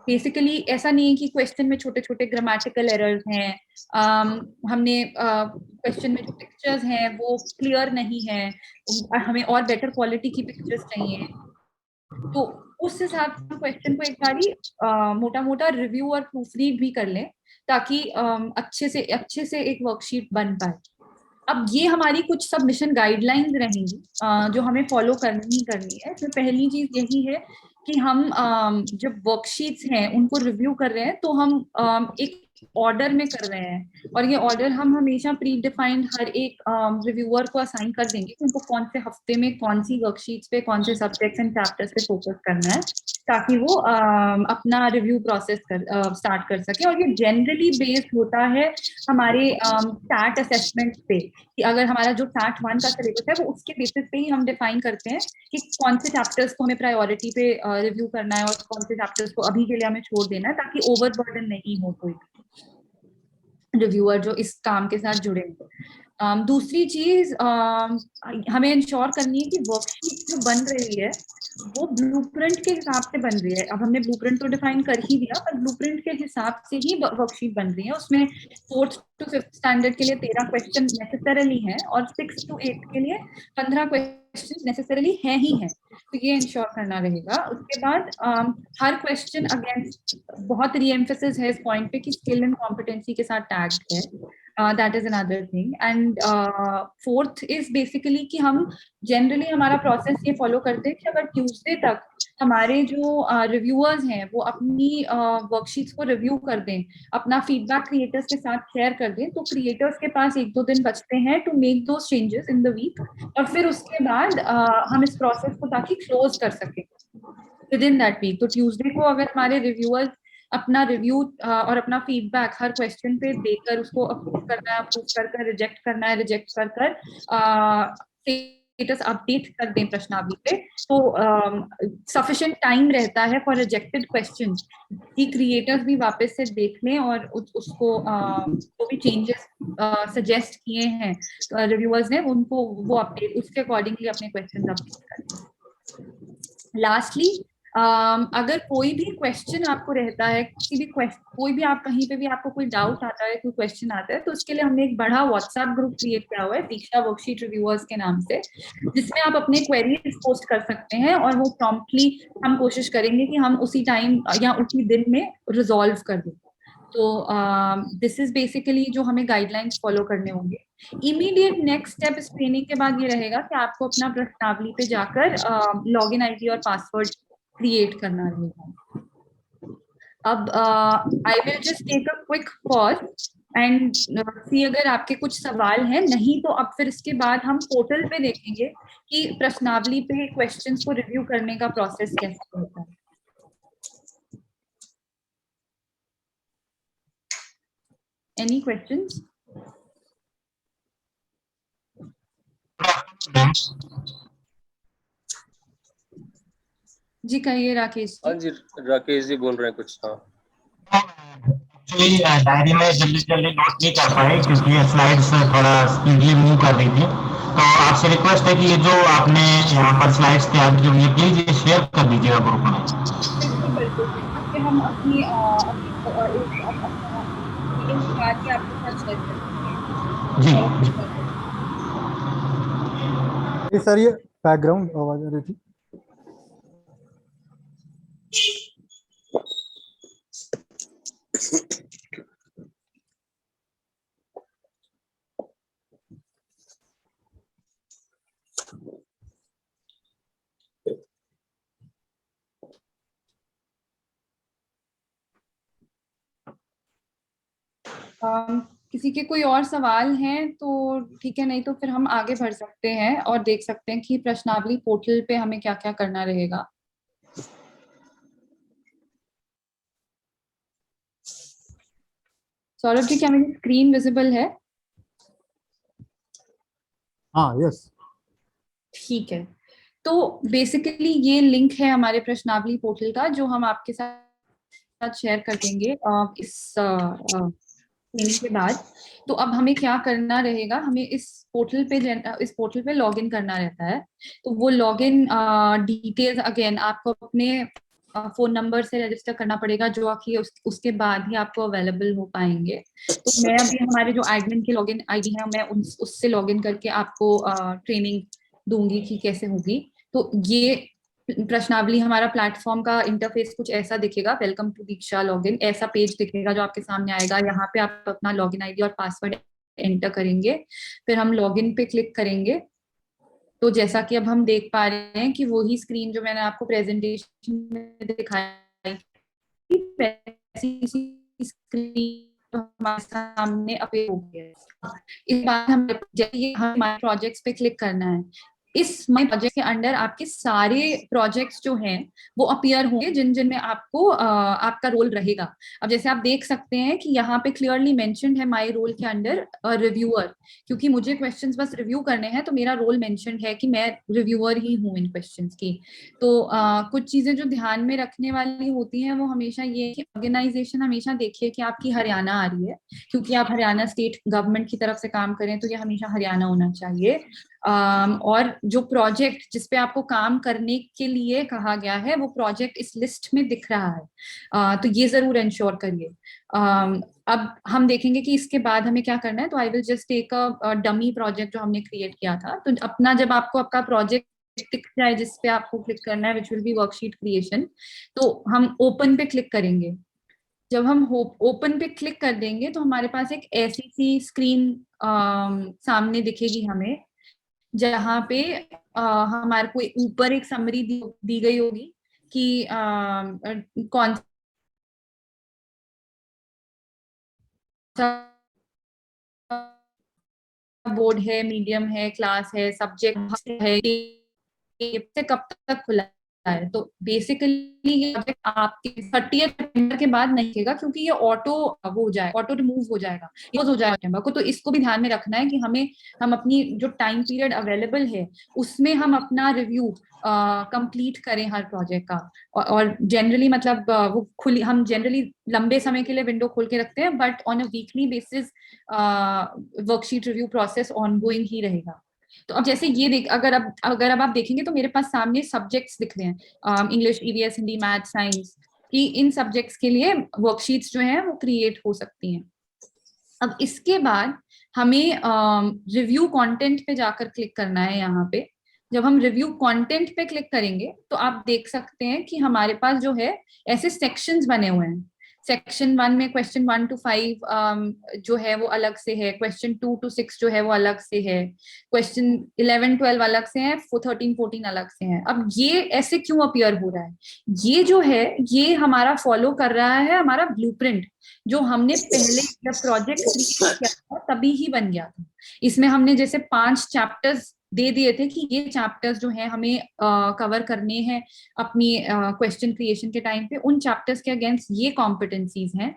बेसिकली ऐसा नहीं है कि क्वेश्चन में छोटे छोटे ग्रामेटिकल एरर्स हैं, हमने क्वेश्चन में जो पिक्चर्स हैं वो क्लियर नहीं है, हमें और बेटर क्वालिटी की पिक्चर्स चाहिए, तो उस हिसाब से क्वेश्चन को एक बारी मोटा मोटा रिव्यू और प्रूफ रीड भी कर लें ताकि अच्छे से एक वर्कशीट बन पाए। अब ये हमारी कुछ सबमिशन गाइडलाइंस रहेंगी जो हमें फॉलो करनी है। इसमें पहली चीज यही है कि हम जब वर्कशीट्स हैं उनको रिव्यू कर रहे हैं तो हम एक ऑर्डर में कर रहे हैं और ये ऑर्डर हम हमेशा प्री डिफाइंड हर एक रिव्यूअर को असाइन कर देंगे कि उनको कौन से हफ्ते में कौन सी वर्कशीट्स पे कौन से सब्जेक्ट्स एंड चैप्टर्स पे फोकस करना है ताकि वो अपना रिव्यू प्रोसेस स्टार्ट कर सके। और ये जनरली बेस्ड होता है हमारे टैट असेसमेंट पे कि अगर हमारा जो टैट 1 का सिलेबस है वो उसके बेसिस पे ही हम डिफाइन करते हैं कि कौन से चैप्टर्स को हमें प्रायोरिटी पे रिव्यू करना है और कौन से चैप्टर्स को अभी के लिए हमें छोड़ देना है ताकि ओवर बर्डन नहीं हो कोई रिव्यूअर जो इस काम के साथ जुड़े। दूसरी चीज हमें इंश्योर करनी है कि वर्कशीट जो बन रही है वो ब्लूप्रिंट के हिसाब से बन रही है। अब हमने ब्लूप्रिंट तो डिफाइन कर ही दिया, पर ब्लूप्रिंट के हिसाब से ही वर्कशीट बन रही है। उसमें 4th to 5th स्टैंडर्ड के लिए 13 क्वेश्चन नेसेसरली हैं और 6th to 8th के लिए 15 क्वेश्चन नेसेसरली है ही है, तो ये इंश्योर करना रहेगा। उसके बाद हर क्वेश्चन अगेंस्ट बहुत रीएम्फेसिस है इस पॉइंट पे कि स्किल एंड कॉम्पिटेंसी के साथ टैग्ड है, that is another thing. And 4th is basically कि हम जनरली हमारा प्रोसेस ये फॉलो करते हैं कि अगर ट्यूसडे तक हमारे जो रिव्यूअर्स हैं वो अपनी वर्कशीट्स को रिव्यू कर दें, अपना फीडबैक क्रिएटर्स के साथ शेयर कर दें, तो क्रिएटर्स के पास 1-2 दिन बचते हैं to make those changes in the week और फिर उसके बाद हम इस प्रोसेस को ताकि क्लोज कर सकें विद इन दैट वीक। तो ट्यूसडे को अगर हमारे रिव्यूअर्स अपना रिव्यू और अपना फीडबैक हर क्वेश्चन पे देकर उसको अप्रूव करना है, अप्रूव कर रिजेक्ट करना है, रिजेक्ट कर स्टेटस अपडेट कर दें प्रश्नावली पे, तो सफिशिएंट टाइम रहता है फॉर रिजेक्टेड क्वेश्चंस कि क्रिएटर्स भी वापस से देख लें और उसको जो भी चेंजेस सजेस्ट किए हैं रिव्यूअर्स ने उनको वो अपडेट उसके अकॉर्डिंगली अपने क्वेश्चन अपडेट करें। लास्टली अगर कोई भी क्वेश्चन आपको रहता है, कोई भी आप कहीं पे भी आपको कोई डाउट आता है, कोई क्वेश्चन आता है, तो उसके लिए हमने एक बड़ा व्हाट्सएप ग्रुप क्रिएट किया हुआ है दीक्षा वर्कशीट रिव्यूअर्स के नाम से, जिसमें आप अपने क्वेरीज पोस्ट कर सकते हैं और वो प्रॉम्प्टली हम कोशिश करेंगे कि हम उसी टाइम या उसी दिन में रिजॉल्व कर दें। तो दिस इज बेसिकली जो हमें गाइडलाइंस फॉलो करने होंगे। इमीडिएट नेक्स्ट स्टेप इस ट्रेनिंग के बाद ये रहेगा कि आपको अपना प्रश्नावली पे जाकर लॉगिन आईडी और पासवर्ड क्रिएट करना रहेगा। अब I will just take a quick pause and see अगर आपके कुछ सवाल हैं, नहीं तो अब फिर इसके बाद हम पोर्टल पे देखेंगे कि प्रश्नावली पे क्वेश्चंस को रिव्यू करने का प्रोसेस कैसे होता है। Any questions? जी कहिए राकेश। हाँ जी, राकेश जी बोल रहे हैं कुछ। हाँ एक्चुअली डायरी में जल्दी नोट नहीं कर पाए क्योंकि स्लाइड्स थोड़ा स्पीडली मूव कर रही थी, तो आपसे रिक्वेस्ट है कि ये जो आपने यहाँ पर स्लाइड्स तैयार की हुई है प्लीज ये शेयर कर दीजिएगा ग्रुप में। हम अपनी मीटिंग के बाद ही आपके साथ शेयर करेंगे। जी ये सर, ये बैकग्राउंड आवाज आ रही थी। किसी के कोई और सवाल हैं तो ठीक है, नहीं तो फिर हम आगे बढ़ सकते हैं और देख सकते हैं कि प्रश्नावली पोर्टल पे हमें क्या क्या करना रहेगा। सौरभ जी, क्या मेरी स्क्रीन विजिबल है? हाँ, यस। ठीक है, तो बेसिकली ये लिंक है हमारे प्रश्नावली पोर्टल का, जो हम आपके साथ शेयर कर देंगे इस ट्रेनिंग के बाद। तो अब हमें क्या करना रहेगा, हमें इस पोर्टल पे लॉगिन करना रहता है। तो वो लॉगिन डिटेल्स अगेन आपको अपने फोन नंबर से रजिस्टर करना पड़ेगा, जो कि उसके बाद ही आपको अवेलेबल हो पाएंगे। तो मैं अभी हमारे जो एडमिन की लॉगिन आईडी है, मैं उससे लॉगिन करके आपको ट्रेनिंग दूंगी कि कैसे होगी। तो ये प्रश्नावली हमारा प्लेटफॉर्म का इंटरफेस कुछ ऐसा दिखेगा, वेलकम टू दीक्षा लॉगिन, ऐसा पेज दिखेगा जो आपके सामने आएगा। यहाँ पे आप अपना लॉगिन आईडी और पासवर्ड एंटर करेंगे, फिर हम लॉगिन पे क्लिक करेंगे। तो जैसा कि अब हम देख पा रहे हैं कि वही स्क्रीन जो मैंने आपको प्रेजेंटेशन में दिखाई थी, वैसी स्क्रीन हमारे सामने अपीयर हो गया है। इस बार हम हमारे प्रोजेक्ट्स पे क्लिक करना है। इस माई प्रोजेक्ट के अंडर आपके सारे प्रोजेक्ट्स जो हैं वो अपीयर होंगे, जिन जिन में आपको आपका रोल रहेगा। अब जैसे आप देख सकते हैं कि यहाँ पे क्लियरली मेंशन्ड है माई रोल के अंडर रिव्यूअर, क्योंकि मुझे क्वेश्चंस बस रिव्यू करने हैं, तो मेरा रोल मेंशन्ड है कि मैं रिव्यूअर ही हूँ इन क्वेश्चंस की। तो कुछ चीजें जो ध्यान में रखने वाली होती हैं वो हमेशा ये कि ऑर्गेनाइजेशन हमेशा देखिए कि आपकी हरियाणा आ रही है, क्योंकि आप हरियाणा स्टेट गवर्नमेंट की तरफ से काम करें तो ये हमेशा हरियाणा होना चाहिए। और जो प्रोजेक्ट जिस पे आपको काम करने के लिए कहा गया है वो प्रोजेक्ट इस लिस्ट में दिख रहा है, तो ये जरूर इंश्योर करिए। अब हम देखेंगे कि इसके बाद हमें क्या करना है। तो I will just take a dummy project जो हमने क्रिएट किया था। तो अपना जब आपको आपका प्रोजेक्ट दिख जाए जिस पे आपको क्लिक करना है, which will be worksheet creation, तो हम ओपन पे क्लिक करेंगे। जब हम ओपन पे क्लिक कर देंगे तो हमारे पास एक ऐसी सी स्क्रीन सामने दिखेगी हमें, जहाँ पे हमारे को ऊपर एक समरी दी गई होगी कि कौन सा बोर्ड है, मीडियम है, क्लास है, सब्जेक्ट है, से कब तक खुला है। तो बेसिकली ये सब्जेक्ट आपके 30th सितंबर के बाद नहीं दिखेगा, क्योंकि ये ऑटो वो हो जाएगा, ऑटो रिमूव हो जाएगा, यूज हो जाएगा सितंबर को। तो इसको भी ध्यान में रखना है कि हम अपनी जो टाइम पीरियड अवेलेबल है उसमें हम अपना रिव्यू कंप्लीट करें हर प्रोजेक्ट का। और जनरली मतलब वो खुली, हम जनरली लंबे समय के लिए विंडो खोल के रखते हैं, but on a weekly basis worksheet review process ongoing ही रहेगा। तो अब जैसे ये देख, अगर अब आप देखेंगे तो मेरे पास सामने सब्जेक्ट्स दिख रहे हैं, English, EVS, Hindi, math, science, कि इन सब्जेक्ट्स के लिए वर्कशीट्स जो हैं वो क्रिएट हो सकती हैं। अब इसके बाद हमें रिव्यू कंटेंट पे जाकर क्लिक करना है। यहाँ पे जब हम रिव्यू कंटेंट पे क्लिक करेंगे तो आप देख सकते हैं कि हमारे पास जो है ऐसे सेक्शंस बने हुए हैं। सेक्शन 1 में क्वेश्चन 1 to 5 जो है वो अलग से है, क्वेश्चन 2 to 6 जो है वो अलग से है, क्वेश्चन 11 12 अलग से है, 13 14 अलग से है। अब ये ऐसे क्यों अपीयर हो रहा है? ये जो है ये हमारा फॉलो कर रहा है हमारा ब्लूप्रिंट, जो हमने पहले जब प्रोजेक्ट क्रिएट किया था तभी ही बन गया था। इसमें हमने जैसे 5 चैप्टर्स दे दिए थे कि ये चैप्टर्स जो है हमें कवर करने हैं अपनी क्वेश्चन क्रिएशन के टाइम पे। उन चैप्टर्स के अगेंस्ट ये कॉम्पिटेंसीज हैं,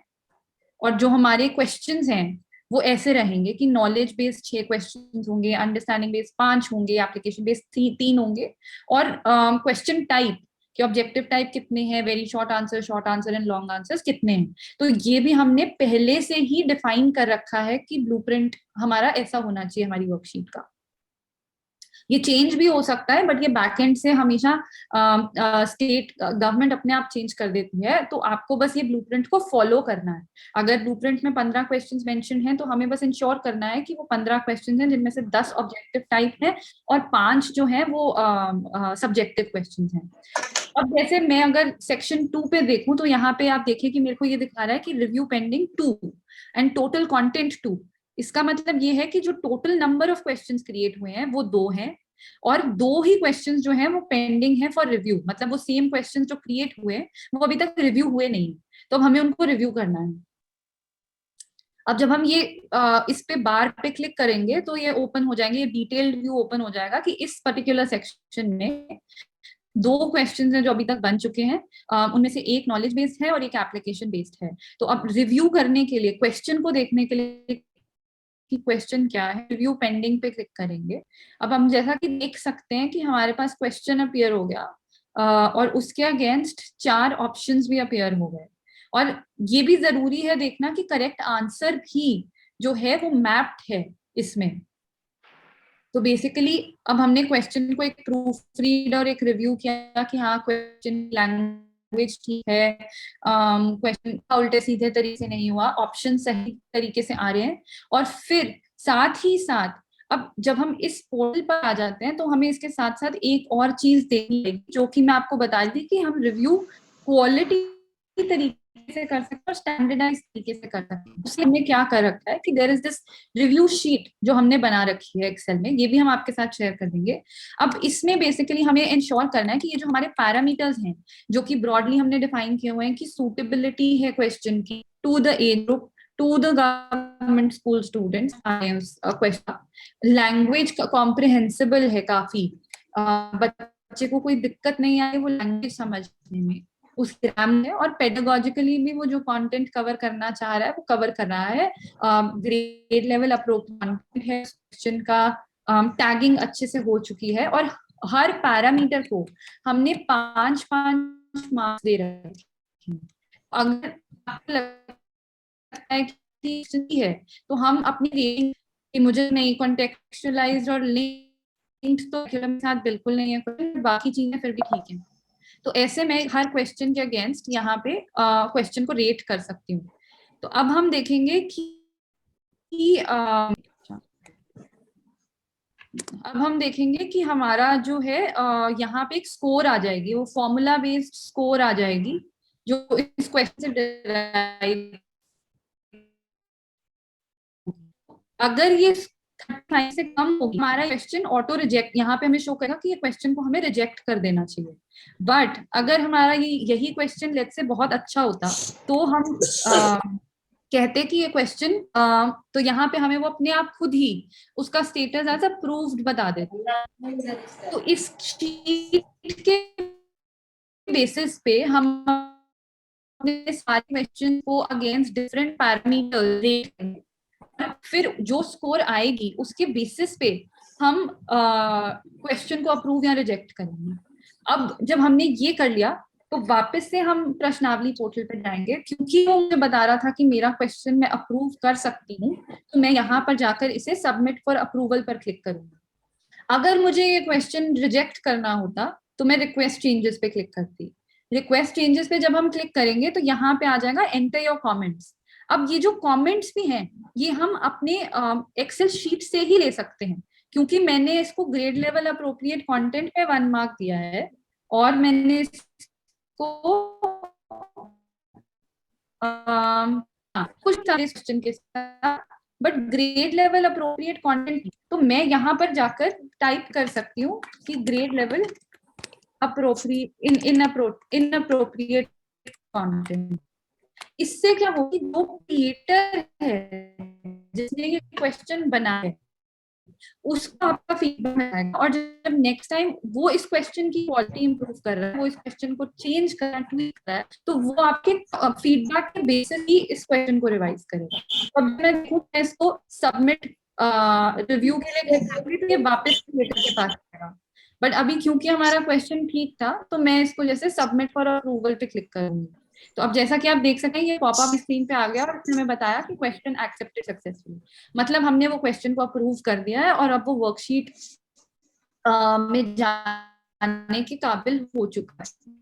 और जो हमारे क्वेश्चंस हैं वो ऐसे रहेंगे कि नॉलेज बेस्ड 6 क्वेश्चंस होंगे, अंडरस्टैंडिंग बेस्ड 5 होंगे, एप्लीकेशन बेस्ड 3 होंगे, और क्वेश्चन टाइप कि ऑब्जेक्टिव टाइप कितने हैं, very short answer and long answers कितने हैं। तो ये भी हमने पहले से ही डिफाइन कर रखा है कि ब्लूप्रिंट हमारा ऐसा होना चाहिए हमारी वर्कशीट का। ये चेंज भी हो सकता है, बट ये बैकएंड से हमेशा स्टेट गवर्नमेंट अपने आप चेंज कर देती है। तो आपको बस ये ब्लूप्रिंट को फॉलो करना है। अगर ब्लूप्रिंट में 15 क्वेश्चंस मेंशन हैं, तो हमें बस इंश्योर करना है कि वो 15 क्वेश्चंस हैं जिनमें से 10 ऑब्जेक्टिव टाइप हैं और 5 जो हैं वो सब्जेक्टिव क्वेश्चंस हैं। अब जैसे मैं अगर सेक्शन 2 पे देखूं, तो यहाँ पे आप देखिए कि मेरे को ये दिखा रहा है कि review pending 2 and total content 2। इसका मतलब ये है कि जो total number of questions create हुए हैं वो 2 हैं, और 2 ही क्वेश्चंस जो हैं वो पेंडिंग है फॉर रिव्यू। मतलब वो सेम क्वेश्चंस जो क्रिएट हुए हैं वो अभी तक रिव्यू हुए नहीं, तो अब हमें उनको रिव्यू करना है। अब जब हम ये इस पे बार पे क्लिक करेंगे तो ये ओपन हो जाएंगे, ये डिटेल्ड व्यू ओपन हो जाएगा कि इस पर्टिकुलर सेक्शन में 2 क्वेश्चंस हैं जो अभी तक बन चुके हैं। उनमें से एक नॉलेज बेस्ड है और एक एप्लीकेशन बेस्ड है। तो अब रिव्यू करने के लिए, क्वेश्चन को देखने के लिए कि क्वेश्चन क्या है, रिव्यू पेंडिंग पे क्लिक करेंगे। अब हम जैसा कि देख सकते हैं कि हमारे पास क्वेश्चन अपीयर हो गया, और उसके अगेंस्ट 4 ऑप्शंस भी अपीयर हो गए। और ये भी जरूरी है देखना कि करेक्ट आंसर भी जो है वो मैप्ड है इसमें। तो बेसिकली अब हमने क्वेश्चन को एक प्रूफ रीड और एक रिव्यू किया कि हाँ क्वेश्चन लैंग्वेज ठीक है, क्वेश्चन उल्टे सीधे तरीके से नहीं हुआ, ऑप्शन सही तरीके से आ रहे हैं। और फिर साथ ही साथ अब जब हम इस पोर्टल पर आ जाते हैं तो हमें इसके साथ साथ एक और चीज देखनी है, जो कि मैं आपको बता दी कि हम रिव्यू क्वालिटी तरीके से कर सकते हैं और स्टैंडर्डाइज तरीके से कर सकते हैं। उसके हमने क्या कर रखा है कि there is this review sheet जो हमने बना रखी है एक्सेल में, ये भी हम आपके साथ शेयर कर देंगे। अब इसमें बेसिकली हमें इंश्योर करना है कि ये जो हमारे पैरामीटर्स हैं जो कि ब्रॉडली हमने डिफाइन किए हुए हैं कि सूटेबिलिटी है क्वेश्चन की to the age group, to the government school students, question language comprehensible है काफी, बच्चे को कोई दिक्कत नहीं आई वो लैंग्वेज समझने में, उस ग्राम है, और पेडागोजिकली भी वो जो कंटेंट कवर करना चाह रहा है वो कवर कर रहा है। ग्रेड लेवल अप्रोप्रिएट है, क्वेश्चन का टैगिंग अच्छे से हो चुकी है, और हर पैरामीटर को हमने 5-5 मार्क्स दे रखे हैं। अगर आपको लगता है कि सही है तो हम अपनी रेटिंग, मुझे नहीं कॉन्टेक्चुअलाइज्ड और लिंक्ड तो के साथ बिल्कुल नहीं है, बाकी चीजें फिर भी ठीक है। तो ऐसे में हर क्वेश्चन के अगेंस्ट यहाँ पे क्वेश्चन को रेट कर सकती हूँ। तो अब हम देखेंगे कि अब हम देखेंगे कि हमारा जो है यहाँ पे एक स्कोर आ जाएगी, वो फॉर्मूला बेस्ड स्कोर आ जाएगी जो इस क्वेश्चन से डिराइव। अगर ये 35 से कम होगी हमारा क्वेश्चन ऑटो रिजेक्ट, यहाँ पे हमें शो करेगा कि ये क्वेश्चन को हमें रिजेक्ट कर देना चाहिए। बट अगर हमारा यही क्वेश्चन लेट्स से बहुत अच्छा होता तो हम कहते कि ये क्वेश्चन, तो यहाँ पे हमें वो अपने आप खुद ही उसका स्टेटस एज अप्रूव्ड बता देते। तो इस शीट के बेसिस पे हम अपने सारे क्वेश्चन को अगेंस्ट डिफरेंट पैरामीटर रेट करेंगे, फिर जो स्कोर आएगी उसके बेसिस पे हम क्वेश्चन को अप्रूव या रिजेक्ट करेंगे। अब जब हमने ये कर लिया तो वापस से हम प्रश्नावली पोर्टल पे जाएंगे, क्योंकि वो मुझे बता रहा था कि मेरा क्वेश्चन मैं अप्रूव कर सकती हूँ, तो मैं यहाँ पर जाकर इसे सबमिट फॉर अप्रूवल पर क्लिक करूंगी। अगर मुझे ये क्वेश्चन रिजेक्ट करना होता तो मैं रिक्वेस्ट चेंजेस पे क्लिक करती। रिक्वेस्ट चेंजेस पे जब हम क्लिक करेंगे तो यहाँ पे आ जाएगा एंटर योर कमेंट्स। अब ये जो कमेंट्स भी हैं ये हम अपने एक्सेल शीट से ही ले सकते हैं, क्योंकि मैंने इसको ग्रेड लेवल अप्रोप्रिएट कंटेंट पे 1 मार्क दिया है और मैंने इसको कुछ सारे क्वेश्चन के साथ, but grade level appropriate content, तो मैं यहाँ पर जाकर टाइप कर सकती हूँ कि grade level appropriate inappropriate content. इससे क्या होगी, जो क्रिएटर है जिसने ये क्वेश्चन बनाया है उसका आपका फीडबैक आएगा, और जब नेक्स्ट टाइम वो इस क्वेश्चन की क्वालिटी इंप्रूव कर रहा है, वो इस क्वेश्चन को चेंज कर रहा है, ट्वीट कर रहा है, तो वो आपके फीडबैक के बेसिस ही इस क्वेश्चन को रिवाइज करेगा। अब मैं देखूं मैं इसको सबमिट रिव्यू के लिए क्लिक करूंगी तो ये वापस क्रिएटर के पास आएगा, बट अभी क्योंकि हमारा क्वेश्चन ठीक था तो मैं इसको जैसे सबमिट फॉर अप्रूवल पे क्लिक करूंगी। तो अब जैसा कि आप देख सकते हैं ये पॉपअप स्क्रीन पे आ गया और इसने हमें बताया कि क्वेश्चन एक्सेप्टेड सक्सेसफुली, मतलब हमने वो क्वेश्चन को अप्रूव कर दिया है और अब वो वर्कशीट में जाने के काबिल हो चुका है।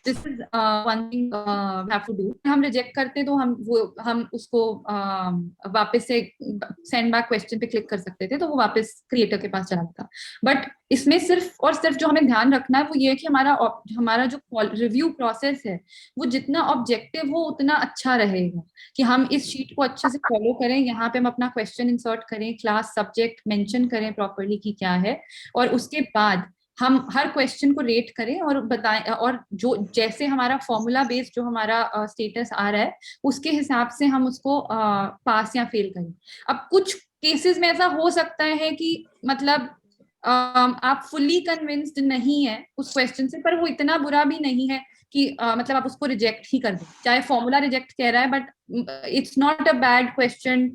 This is one thing we have to do. हम रिजेक्ट करते तो हम उसको वापस से सेंड बैक क्वेश्चन पे क्लिक कर सकते थे, तो वो वापस क्रिएटर के पास चला था। बट इसमें सिर्फ और सिर्फ जो हमें ध्यान रखना है वो ये है कि हमारा जो रिव्यू प्रोसेस है वो जितना ऑब्जेक्टिव हो उतना अच्छा रहेगा, कि हम इस शीट को अच्छे से फॉलो करें। यहाँ पे हम अपना क्वेश्चन इंसर्ट करें, क्लास सब्जेक्ट मेंशन करें प्रॉपरली कि क्या है, और उसके बाद हम हर क्वेश्चन को रेट करें और बताएं, और जो जैसे हमारा फॉर्मूला बेस्ड जो हमारा स्टेटस आ रहा है उसके हिसाब से हम उसको पास या फेल करें। अब कुछ केसेस में ऐसा हो सकता है कि मतलब आप फुल्ली कन्विंस्ड नहीं है उस क्वेश्चन से, पर वो इतना बुरा भी नहीं है कि मतलब आप उसको रिजेक्ट ही कर दें, चाहे फॉर्मूला रिजेक्ट कह रहा है, but it's not a bad question,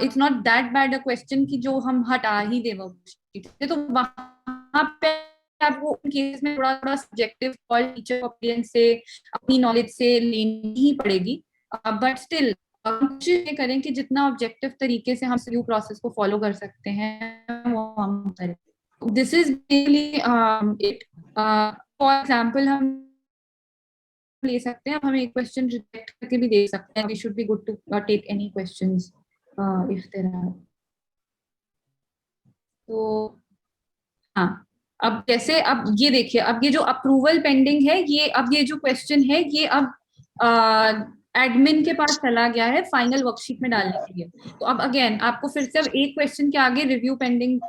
it's not that bad a question कि जो हम हटा ही दे वर्कशीट से। तो वहां पे आपको उन केस में थोड़ा थोड़ा सब्जेक्टिव कॉल टीचर ओपिनियन से, अपनी नॉलेज से लेनी ही पड़ेगी, बट स्टिल कोशिश ये करें कि जितना ऑब्जेक्टिव तरीके से हम रिव्यू प्रोसेस को फॉलो कर सकते हैं वो हम करें। This is really it. For example हम ले सकते हैं, अब हम एक क्वेश्चन रिजेक्ट करके भी देख सकते हैं। We should be good to take any questions if there are. तो हाँ, अब जैसे अब ये देखिए, अब ये जो अप्रूवल पेंडिंग है, ये अब ये जो क्वेश्चन है ये अब एडमिन के पास चला गया है फाइनल वर्कशीट में डालने के लिए। तो अब अगेन आपको फिर से अब एक क्वेश्चन के आगे रिव्यू पेंडिंग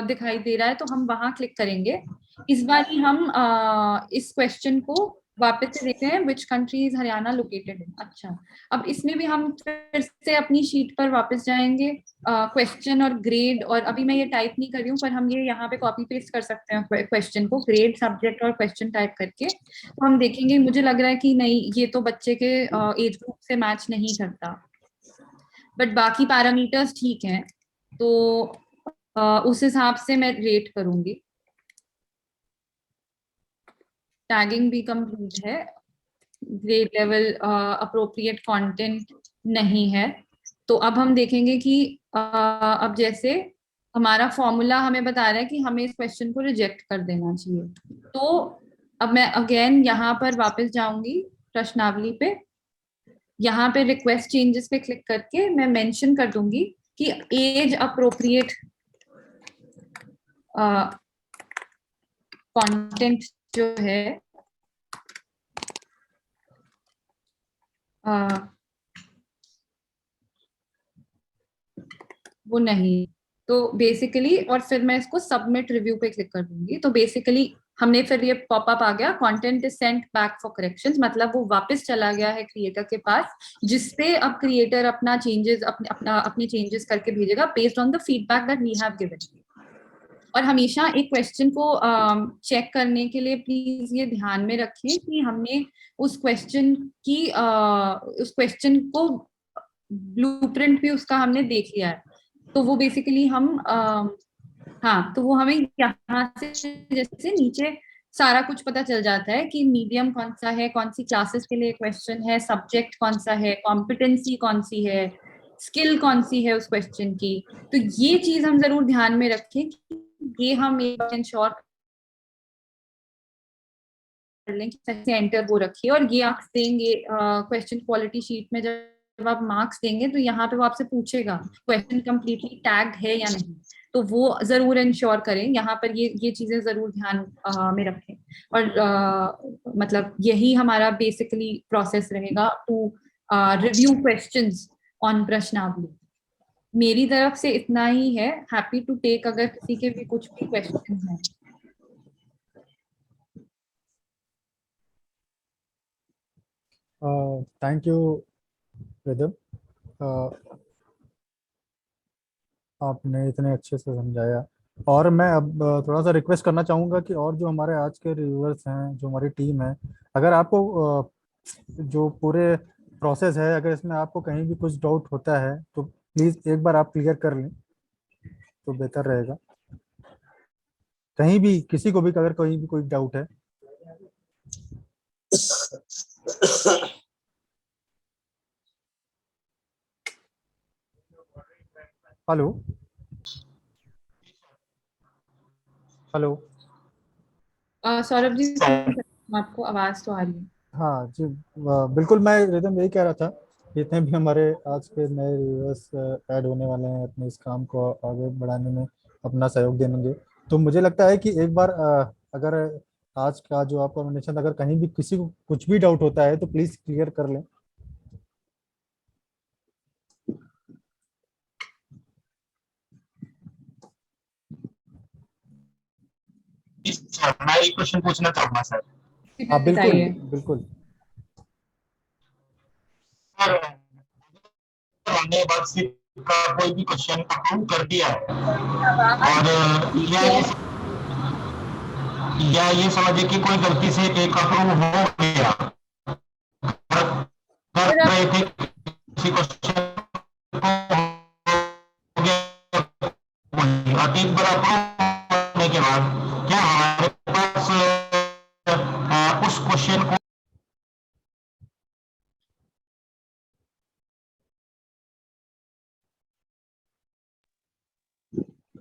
दिखाई दे रहा है, तो हम वहां क्लिक करेंगे। इस बार ही हम इस क्वेश्चन को वापस से देखते हैं, which country is Haryana located in. अच्छा, अब इसमें भी हम फिर से अपनी शीट पर वापस जाएंगे, क्वेश्चन और ग्रेड, और अभी मैं ये टाइप नहीं कर रही हूँ पर हम ये यहाँ पे कॉपी पेस्ट कर सकते हैं क्वेश्चन को, ग्रेड सब्जेक्ट और क्वेश्चन टाइप करके। तो हम देखेंगे, मुझे लग रहा है कि नहीं ये तो बच्चे के एज ग्रुप से मैच नहीं करता, बट बाकी पैरामीटर्स ठीक हैं, तो उस हिसाब से मैं रेट करूंगी। टैगिंग भी कंप्लीट है, ग्रेड लेवल अप्रोप्रिएट कंटेंट नहीं है। तो अब हम देखेंगे कि अब जैसे हमारा फॉर्मूला हमें बता रहा है कि हमें इस क्वेश्चन को रिजेक्ट कर देना चाहिए। तो अब मैं अगेन यहाँ पर वापस जाऊंगी प्रश्नावली पे, यहाँ पे रिक्वेस्ट चेंजेस पे क्लिक करके मैं मेंशन कर दूंगी कि एज अप्रोप्रिएट कंटेंट जो है वो नहीं। तो बेसिकली, और फिर मैं इसको सबमिट रिव्यू पे क्लिक कर दूंगी। तो बेसिकली हमने फिर ये पॉपअप आ गया, content is sent back for corrections, मतलब वो वापस चला गया है क्रिएटर के पास, जिसपे अब क्रिएटर अपना चेंजेस अपने चेंजेस करके भेजेगा based on the feedback that we have given. और हमेशा एक क्वेश्चन को चेक करने के लिए प्लीज ये ध्यान में रखें कि हमने उस क्वेश्चन को ब्लूप्रिंट भी उसका हमने देख लिया है। तो वो बेसिकली हम हाँ, तो वो हमें यहाँ से जैसे नीचे सारा कुछ पता चल जाता है कि मीडियम कौन सा है, कौन सी क्लासेस के लिए क्वेश्चन है, सब्जेक्ट कौन सा है, कॉम्पिटेंसी कौन सी है, स्किल कौन सी है उस क्वेश्चन की। तो ये चीज हम जरूर ध्यान में रखें कि ये हम एक बार इंश्योर कर लें कि कैसे एंटर वो रखिए। और ये आप देंगे क्वेश्चन क्वालिटी शीट में, जब आप मार्क्स देंगे तो यहाँ पे वो आपसे पूछेगा क्वेश्चन कंप्लीटली टैग्ड है या नहीं, तो वो जरूर इंश्योर करें। यहाँ पर ये चीजें जरूर ध्यान में रखें। और मतलब यही हमारा बेसिकली प्रोसेस रहेगा टू रिव्यू क्वेश्चंस ऑन प्रश्नावली। मेरी तरफ से इतना ही है। हैप्पी टू टेक अगर किसी के भी कुछ भी क्वेश्चन हैं। थैंक यू रिदम, आपने इतने अच्छे से समझाया। और मैं अब थोड़ा सा रिक्वेस्ट करना चाहूँगा कि और जो हमारे आज के रिव्यूअर्स हैं, जो हमारी टीम है, अगर आपको जो पूरे प्रोसेस है, अगर इसमें आपको कहीं भी कुछ डाउट होता है तो प्लीज़ एक बार आप क्लियर कर लें तो बेहतर रहेगा। कहीं भी किसी को भी अगर कहीं भी कोई डाउट है। हेलो। हेलो। सौरभ जी आपको आवाज तो आ रही है? हाँ जी, बिल्कुल। मैं रिदम यही कह रहा था, जितने भी हमारे आज के नए व्यूअर्स ऐड होने वाले हैं अपने इस काम को आगे बढ़ाने में अपना सहयोग देंगे, तो मुझे लगता है कि एक बार अगर आज का जो आपका नोमिनेशन, अगर कहीं भी किसी को कुछ भी डाउट होता है तो प्लीज क्लियर कर लें। सर मैं एक क्वेश्चन पूछना चाहूंगा सर। हाँ बिल्कुल बताइए। बिल्कुल। सर हमने वर्कशीट का कोई भी क्वेश्चन अप्रूव कर दिया है आवाज और या ये समझिए कि कोई गलती से एक अप्रूव हो गया, कर फिर आप रहे थे किसी क्वेश्चन को, हो गया और एक बार अप्रूव होने के बाद क्या हमारे पास उस क्वेश्चन को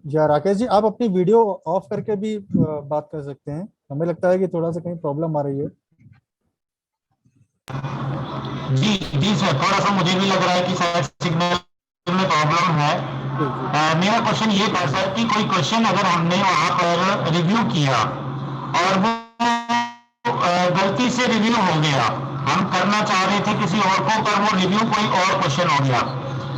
या राकेश जी, आप अपनी वीडियो ऑफ करके भी बात कर सकते हैं। हमें लगता है कि थोड़ा सा कहीं प्रॉब्लम आ रही है। जी जी सर, थोड़ा सा मुझे भी लग रहा है कि शायद सिग्नल में प्रॉब्लम है। जी जी। मेरा क्वेश्चन ये था सर कि कोई क्वेश्चन अगर हमने वहां पर रिव्यू किया और वो गलती से रिव्यू हो गया, हम करना चाह रहे थे किसी और को पर वो रिव्यू कोई और क्वेश्चन हो गया,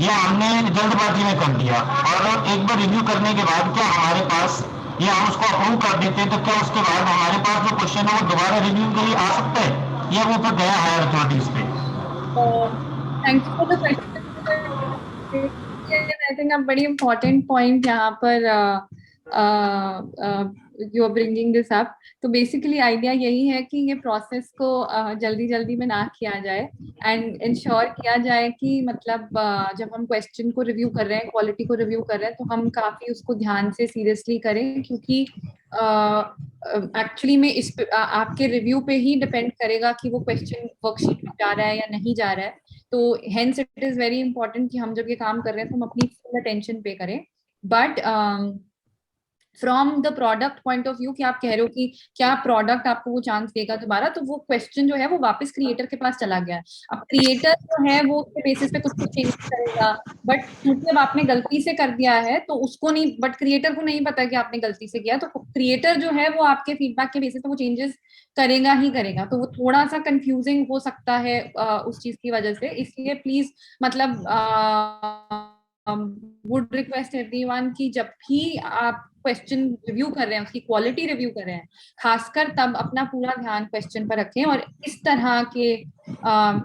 या हमने जल्दबाजी में कर दिया और एक बार रिव्यू करने के बाद क्या हमारे पास, या हम उसको अप्रूव कर देते तो क्या उसके बाद हमारे पास जो क्वेश्चन है वो दोबारा रिव्यू के लिए आ सकता है, या वो तो गया हायर अथॉरिटीज पे? Thank you for the question. I think आप बड़ी इम्पोर्टेंट पॉइंट यहाँ पर you are bringing this up. तो बेसिकली आइडिया यही है कि ये प्रोसेस को जल्दी जल्दी में ना किया जाए एंड इंश्योर किया जाए कि मतलब जब हम क्वेश्चन को रिव्यू कर रहे हैं, क्वालिटी को रिव्यू कर रहे हैं, तो हम काफी उसको ध्यान से सीरियसली करें, क्योंकि एक्चुअली में इस पे आपके रिव्यू पे ही डिपेंड करेगा कि वो क्वेश्चन वर्कशीट में जा रहा है या नहीं जा रहा है। तो hence it is very important कि हम जब ये काम कर रहे हैं तो हम अपनी फुल अटेंशन पे करें। But from the product point of view, कि आप कह रहे हो कि क्या प्रोडक्ट आपको वो चांस देगा दोबारा, तो वो क्वेश्चन जो है वो वापस क्रिएटर के पास चला गया है। अब क्रिएटर जो है वो उसके बेसिस पे कुछ कुछ चेंज करेगा, बट क्योंकि अब आपने गलती से कर दिया है तो उसको नहीं, बट क्रिएटर को नहीं पता कि आपने गलती से किया, तो क्रिएटर जो है वो आपके फीडबैक के बेसिस पे वो चेंजेस करेगा ही करेगा। तो वो थोड़ा सा कंफ्यूजिंग हो सकता है उस चीज की वजह से। इसलिए प्लीज मतलब वुड रिक्वेस्ट एवरीवन कि जब भी आप क्वेश्चन रिव्यू कर रहे हैं, उसकी क्वालिटी रिव्यू कर रहे हैं, खासकर तब अपना पूरा ध्यान क्वेश्चन पर रखें और इस तरह के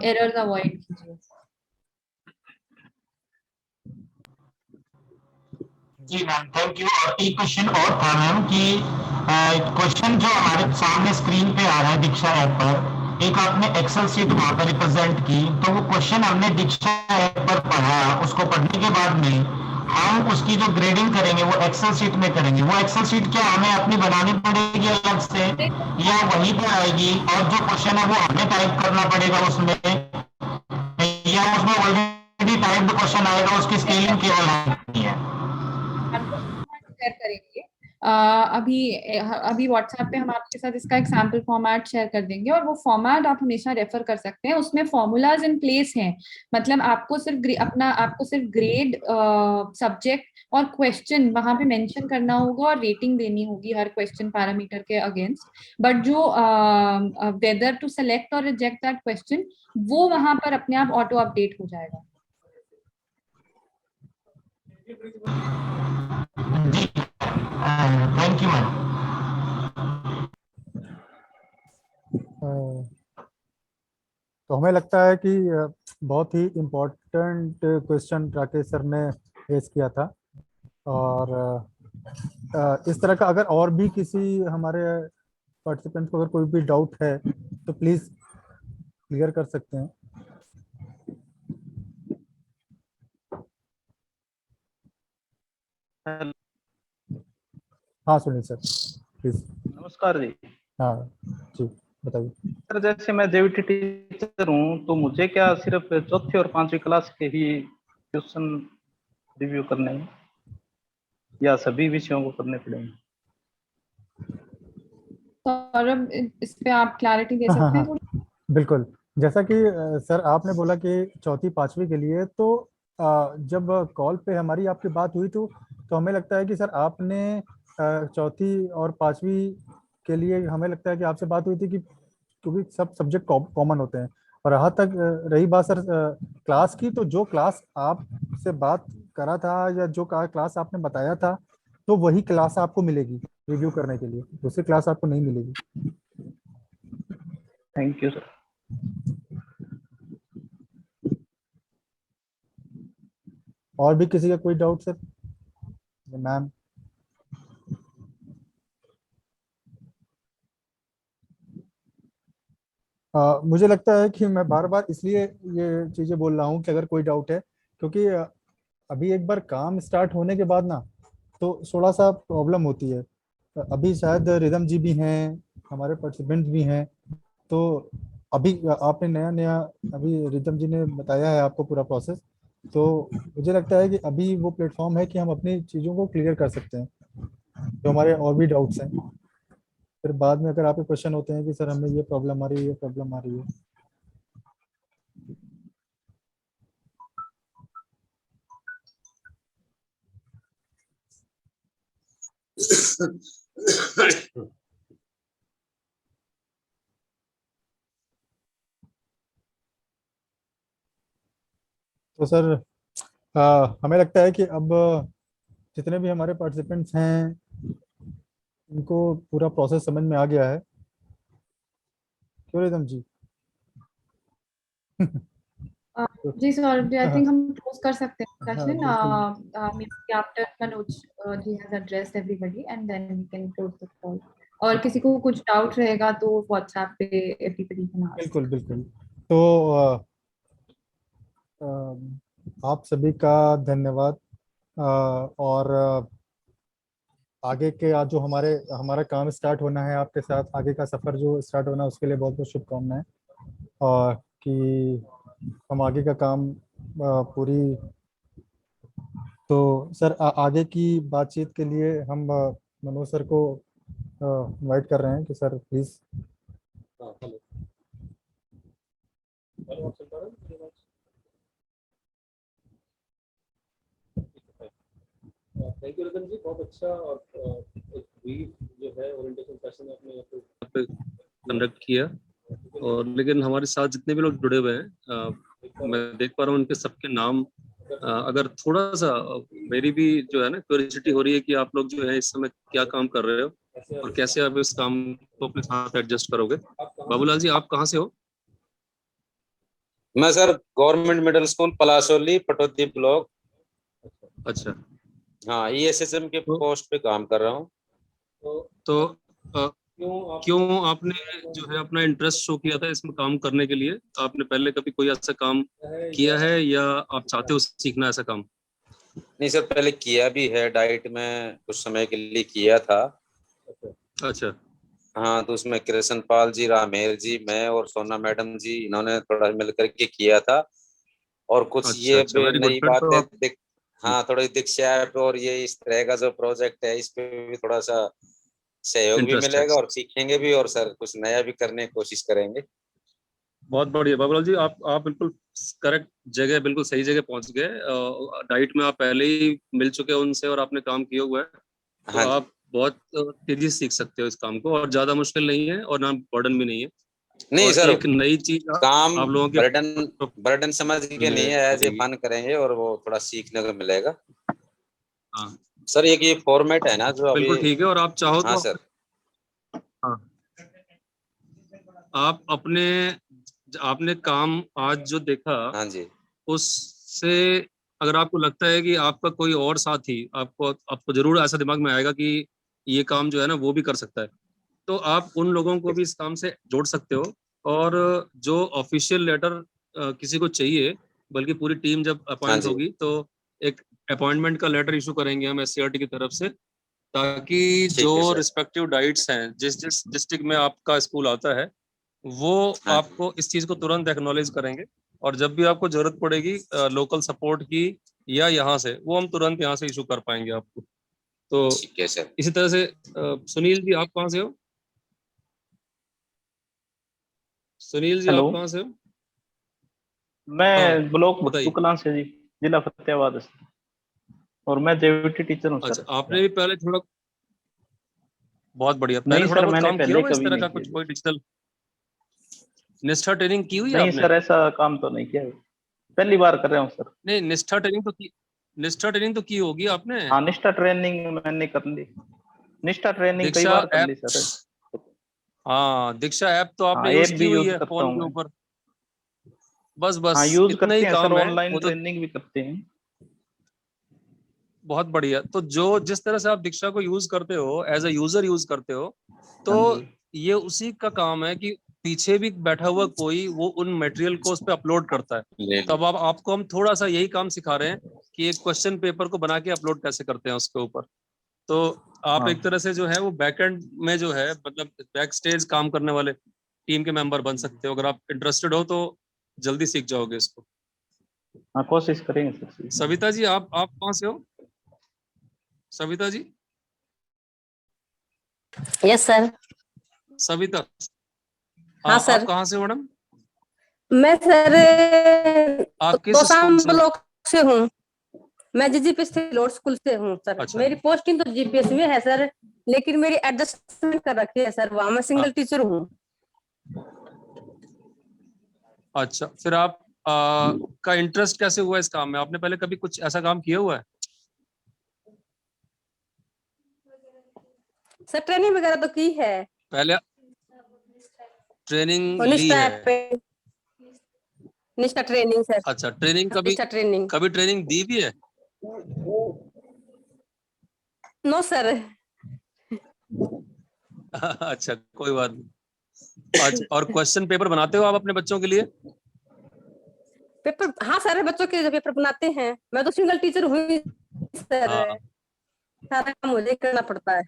एरर्स अवॉइड कीजिए। जी मैम, थैंक यू। और एक क्वेश्चन और था मैम कि क्वेश्चन जो हमारे सामने स्क्रीन पे आ रहा है दीक्षा ऐप पर, एक आपने एक्सेल शीट वहां पर रिप्रेजेंट की, तो वो क्वेश्चन हमने दीक्षा ऐप पर पढ़ा, उसको पढ़ने के बाद में हम उसकी जो ग्रेडिंग करेंगे वो एक्सेल शीट में करेंगे। वो एक्सेल शीट क्या हमें अपनी बनानी पड़ेगी अलग से, या वहीं पर आएगी और जो क्वेश्चन है वो हमें टाइप करना पड़ेगा उसमें, या उसमें ऑलरेडी टाइप्ड क्वेश्चन आएगा, उसकी स्केलिंग केवल नहीं है? शेयर करेंगे अभी अभी व्हाट्सएप पे हम आपके साथ इसका एक सैम्पल फॉर्मेट शेयर कर देंगे, और वो फॉर्मेट आप हमेशा रेफर कर सकते हैं। उसमें फॉर्मूलाज इन प्लेस हैं, मतलब आपको सिर्फ ग्रेड, सब्जेक्ट और क्वेश्चन वहां पे मेंशन करना होगा और रेटिंग देनी होगी हर क्वेश्चन पैरामीटर के अगेंस्ट। बट जो वेदर टू सेलेक्ट और रिजेक्ट दैट क्वेश्चन, वो वहां पर अपने आप ऑटो अपडेट हो जाएगा। जी थैंक यू मैम। तो हमें लगता है कि बहुत ही इम्पोर्टेंट क्वेश्चन राकेश सर ने रेज किया था। और इस तरह का अगर और भी किसी हमारे पार्टिसिपेंट को अगर कोई भी डाउट है तो प्लीज क्लियर कर सकते हैं। हेलो, हाँ सुनील सर प्लीज। नमस्कार जी। हाँ जी बताइए। सर जैसे मैं जेवीटी टीचर हूँ, तो मुझे क्या सिर्फ चौथी और पांचवी क्लास के ही क्वेश्चन रिव्यू करने हैं या सभी विषयों को करने पड़ेंगे? सौरभ, इस पे आप क्लैरिटी दे हाँ सकते हाँ हैं थोड़ी? बिल्कुल। जैसा कि सर आपने बोला कि चौथी पांचवी के लिए, तो जब कॉल पे हमारी आपकी बात हुई तो हमें लगता है कि सर आपने चौथी और पांचवी के लिए हमें लगता है कि आपसे बात हुई थी कि क्योंकि सब सब्जेक्ट कॉमन होते हैं। और यहाँ तक रही बात सर क्लास की, तो जो क्लास आपसे बात करा था या जो क्लास आपने बताया था, तो वही क्लास आपको मिलेगी रिव्यू करने के लिए, दूसरी क्लास आपको नहीं मिलेगी। Thank you sir. और भी किसी का कोई डाउट सर? मैम, मुझे लगता है कि मैं बार बार इसलिए ये चीज़ें बोल रहा हूँ कि अगर कोई डाउट है, क्योंकि अभी एक बार काम स्टार्ट होने के बाद ना तो थोड़ा सा प्रॉब्लम होती है। अभी शायद रिदम जी भी हैं, हमारे पार्टिसिपेंट भी हैं, तो अभी आपने नया नया, अभी रिदम जी ने बताया है आपको पूरा प्रोसेस, तो मुझे लगता है कि अभी वो प्लेटफॉर्म है कि हम अपनी चीज़ों को क्लियर कर सकते हैं जो हमारे और भी डाउट्स हैं। फिर बाद में अगर आपके क्वेश्चन होते हैं कि सर हमें ये प्रॉब्लम आ रही है, ये प्रॉब्लम आ रही है। तो सर हमें लगता है कि अब जितने भी हमारे पार्टिसिपेंट्स हैं उनको पूरा प्रोसेस समझ में आ गया है, क्यों रिदम जी? अ, जी सौरभ जी, आई हाँ थिंक हम क्लोज कर सकते हैं हाँ सेशन बिल्कुल maybe after Manoj ji has addressed everybody and then we can close the call. और किसी को कुछ डाउट रहेगा तो व्हाट्सएप पे everybody can ask. बिल्कुल बिल्कुल। तो आप सभी का धन्यवाद। और आगे के आज जो हमारा काम स्टार्ट होना है आपके साथ, आगे का सफ़र जो स्टार्ट होना है उसके लिए बहुत बहुत शुभकामनाएं। और कि हम आगे का काम पूरी, तो सर आगे की बातचीत के लिए हम मनोज सर को इनवाइट कर रहे हैं कि सर प्लीज़। थैंक यू रतन जी, बहुत अच्छा। और एक ब्रीफ जो है ओरिएंटेशन सेशन आपने यहाँ पे कंडक्ट किया। और लेकिन हमारे साथ जितने भी लोग जुड़े हुए हैं, मैं देख पा रहा हूँ उनके सबके नाम। अगर थोड़ा सा मेरी भी जो है ना क्यूरियोसिटी हो रही है कि आप लोग जो है इस समय क्या काम कर रहे हो और कैसे आप इस काम को अपने साथ एडजस्ट करोगे। बाबूलाल जी, आप कहाँ से हो? मैं sir government middle school Palasoli Pataudi block, अच्छा, हाँ ESSM के पोस्ट पे काम कर रहा हूँ। तो क्यों आपने जो है अपना इंटरेस्ट शो किया था इसमें काम करने के लिए? आपने पहले कभी कोई ऐसा काम किया है या आप चाहते हो सीखना ऐसा काम? नहीं सर, पहले किया भी है, डाइट में कुछ समय के लिए किया था। अच्छा हाँ, तो उसमें कृष्ण पाल जी, रामेर जी, मैं और सोना मैडम जी, इन्होंने थोड़ा मिल करके किया था। और कुछ अच्छा ये अच्छा, भी वेरी गुड। नई फिर तो बातें आप हाँ, थोड़ी दीक्षा ऐप और ये इस तरह का जो प्रोजेक्ट है इस पे भी थोड़ा सा सहयोग भी इंटरेस्ट है। मिलेगा और सीखेंगे भी, और सर कुछ नया भी करने की कोशिश करेंगे। बहुत बढ़िया बाबूलाल जी, आप बिल्कुल करेक्ट जगह, बिल्कुल सही जगह पहुंच गए। डाइट में आप पहले ही मिल चुके हो उनसे और आपने काम किया हुआ है, तो हाँ जी। आप बहुत तेजी से सीख सकते हो इस काम को। और ज्यादा मुश्किल नहीं है और ना बर्डन भी नहीं है। नहीं और सर, एक नई चीज काम आप लोगों के बर्डन बर्डन समझ के नहीं है, एज ए मिलेगी। फन करेंगे और वो थोड़ा सीखने को मिलेगा। हाँ सर एक ये फॉर्मेट है ना जो अभी। बिल्कुल ठीक है। और आप चाहो हाँ तो सर। हाँ, आप अपने आपने काम आज जो देखा हाँ जी। उससे अगर आपको लगता है कि आपका कोई और साथी, आपको आपको जरूर ऐसा दिमाग में आएगा कि ये काम जो है ना वो भी कर सकता है, तो आप उन लोगों को भी इस काम से जोड़ सकते हो। और जो ऑफिशियल लेटर किसी को चाहिए, बल्कि पूरी टीम जब हाँ अपॉइंट जी। होगी तो एक अपॉइंटमेंट का लेटर इशू करेंगे हम SCRT की तरफ से, ताकि जो ठीक है सर। रिस्पेक्टिव डाइट्स हैं जिस जिस डिस्ट्रिक्ट में आपका स्कूल आता है, वो हाँ आपको इस चीज को तुरंत एक्नॉलेज करेंगे। और जब भी आपको जरूरत पड़ेगी लोकल सपोर्ट की या यहाँ से, वो हम तुरंत यहाँ से इशू कर पाएंगे आपको। तो ठीक है सर। इसी तरह से सुनील जी, आप कहाँ से हो? सुनील जी, हेलो। आप कहाँ से हो? मैं हाँ, ब्लॉक बताइए। भट्टू कलां से जी, जिला फतेहाबाद से, और मैं जेवीटी टीचर हूँ अच्छा, सर। आपने भी पहले थोड़ा, बहुत बढ़िया, पहले नहीं थोड़ा सर, बहुत मैंने काम किया पहले हुआ इस कभी तरह नहीं का, किया कुछ जी। कोई डिजिटल निष्ठा ट्रेनिंग की हुई है नहीं आपने? सर, ऐसा काम तो नहीं किया है। पहली बार कर रहा हूँ सर। नहीं, निष्ठा ट्रेनिंग तो की, निष्ठा ट्रेनिंग तो की होगी आपने। हाँ, निष्ठा ट्रेनिंग मैंने कर ली। निष्ठा ट्रेनिंग कई दीक्षा बार कर ऐप, ली सर। हाँ दीक्षा ऐप तो हाँ, आपने यूज ऐप की भी हुई यूज है करता फोन हूँ के मैं। ऊपर। बस हाँ, बस यूज इतना करते ही हैं सर, काम है ऑनलाइन वो तो। ट्रेनिंग भी करते हैं। बहुत बढ़िया। तो जो जिस तरह से आप दीक्षा को यूज करते हो, एज अ यूजर यूज करते हो, तो हाँ जी। ये उसी का काम है कि पीछे भी बैठा हुआ कोई वो उन मटेरियल को उस पर अपलोड करता है। तब आपको हम थोड़ा सा यही काम सिखा रहे हैं कि एक क्वेश्चन पेपर को बना के अपलोड कैसे करते हैं उसके ऊपर। तो आप हाँ एक तरह से जो है वो बैकएंड में जो है, मतलब बैक स्टेज काम करने वाले टीम के मेंबर बन सकते हो। अगर आप इंटरेस्टेड हो तो जल्दी सीख जाओगे इसको। हाँ, कोशिश करेंगे सर। सविता जी, आप कहाँ से हो? Savita ji, yes sir. सविता, हाँ आप सर, कहाँ से हो मैडम? मैं सर आप किस स्कूल तोसाम से हो? ब्लॉक से हूँ। मैं जीजीपीएस लोड स्कूल से हूँ सर। अच्छा, मेरी पोस्टिंग तो जीपीएस में है सर, लेकिन मेरी एडजस्टमेंट कर रखी है सर, वहाँ मैं सिंगल टीचर हूँ। अच्छा, फिर आप का इंटरेस्ट कैसे हुआ इस काम में? आपने पहले कभी कुछ ऐसा काम किया हुआ है? सर ट्रेनिंग वगैरह तो की है, पहले ट्रेनिंग और ली निष्ठा है? ऐप पे निष्ठा ट्रेनिंग सर। अच्छा, ट्रेनिंग निष्ठा ट्रेनिंग। कभी ट्रेनिंग दी भी है? No sir. अच्छा, कोई बात नहीं। अच्छा, और क्वेश्चन पेपर बनाते हो आप अपने बच्चों के लिए? पेपर, हाँ सर, बच्चों के पेपर बनाते हैं। मैं तो सिंगल टीचर हूँ सर, हाँ। सारा काम मुझे करना पड़ता है।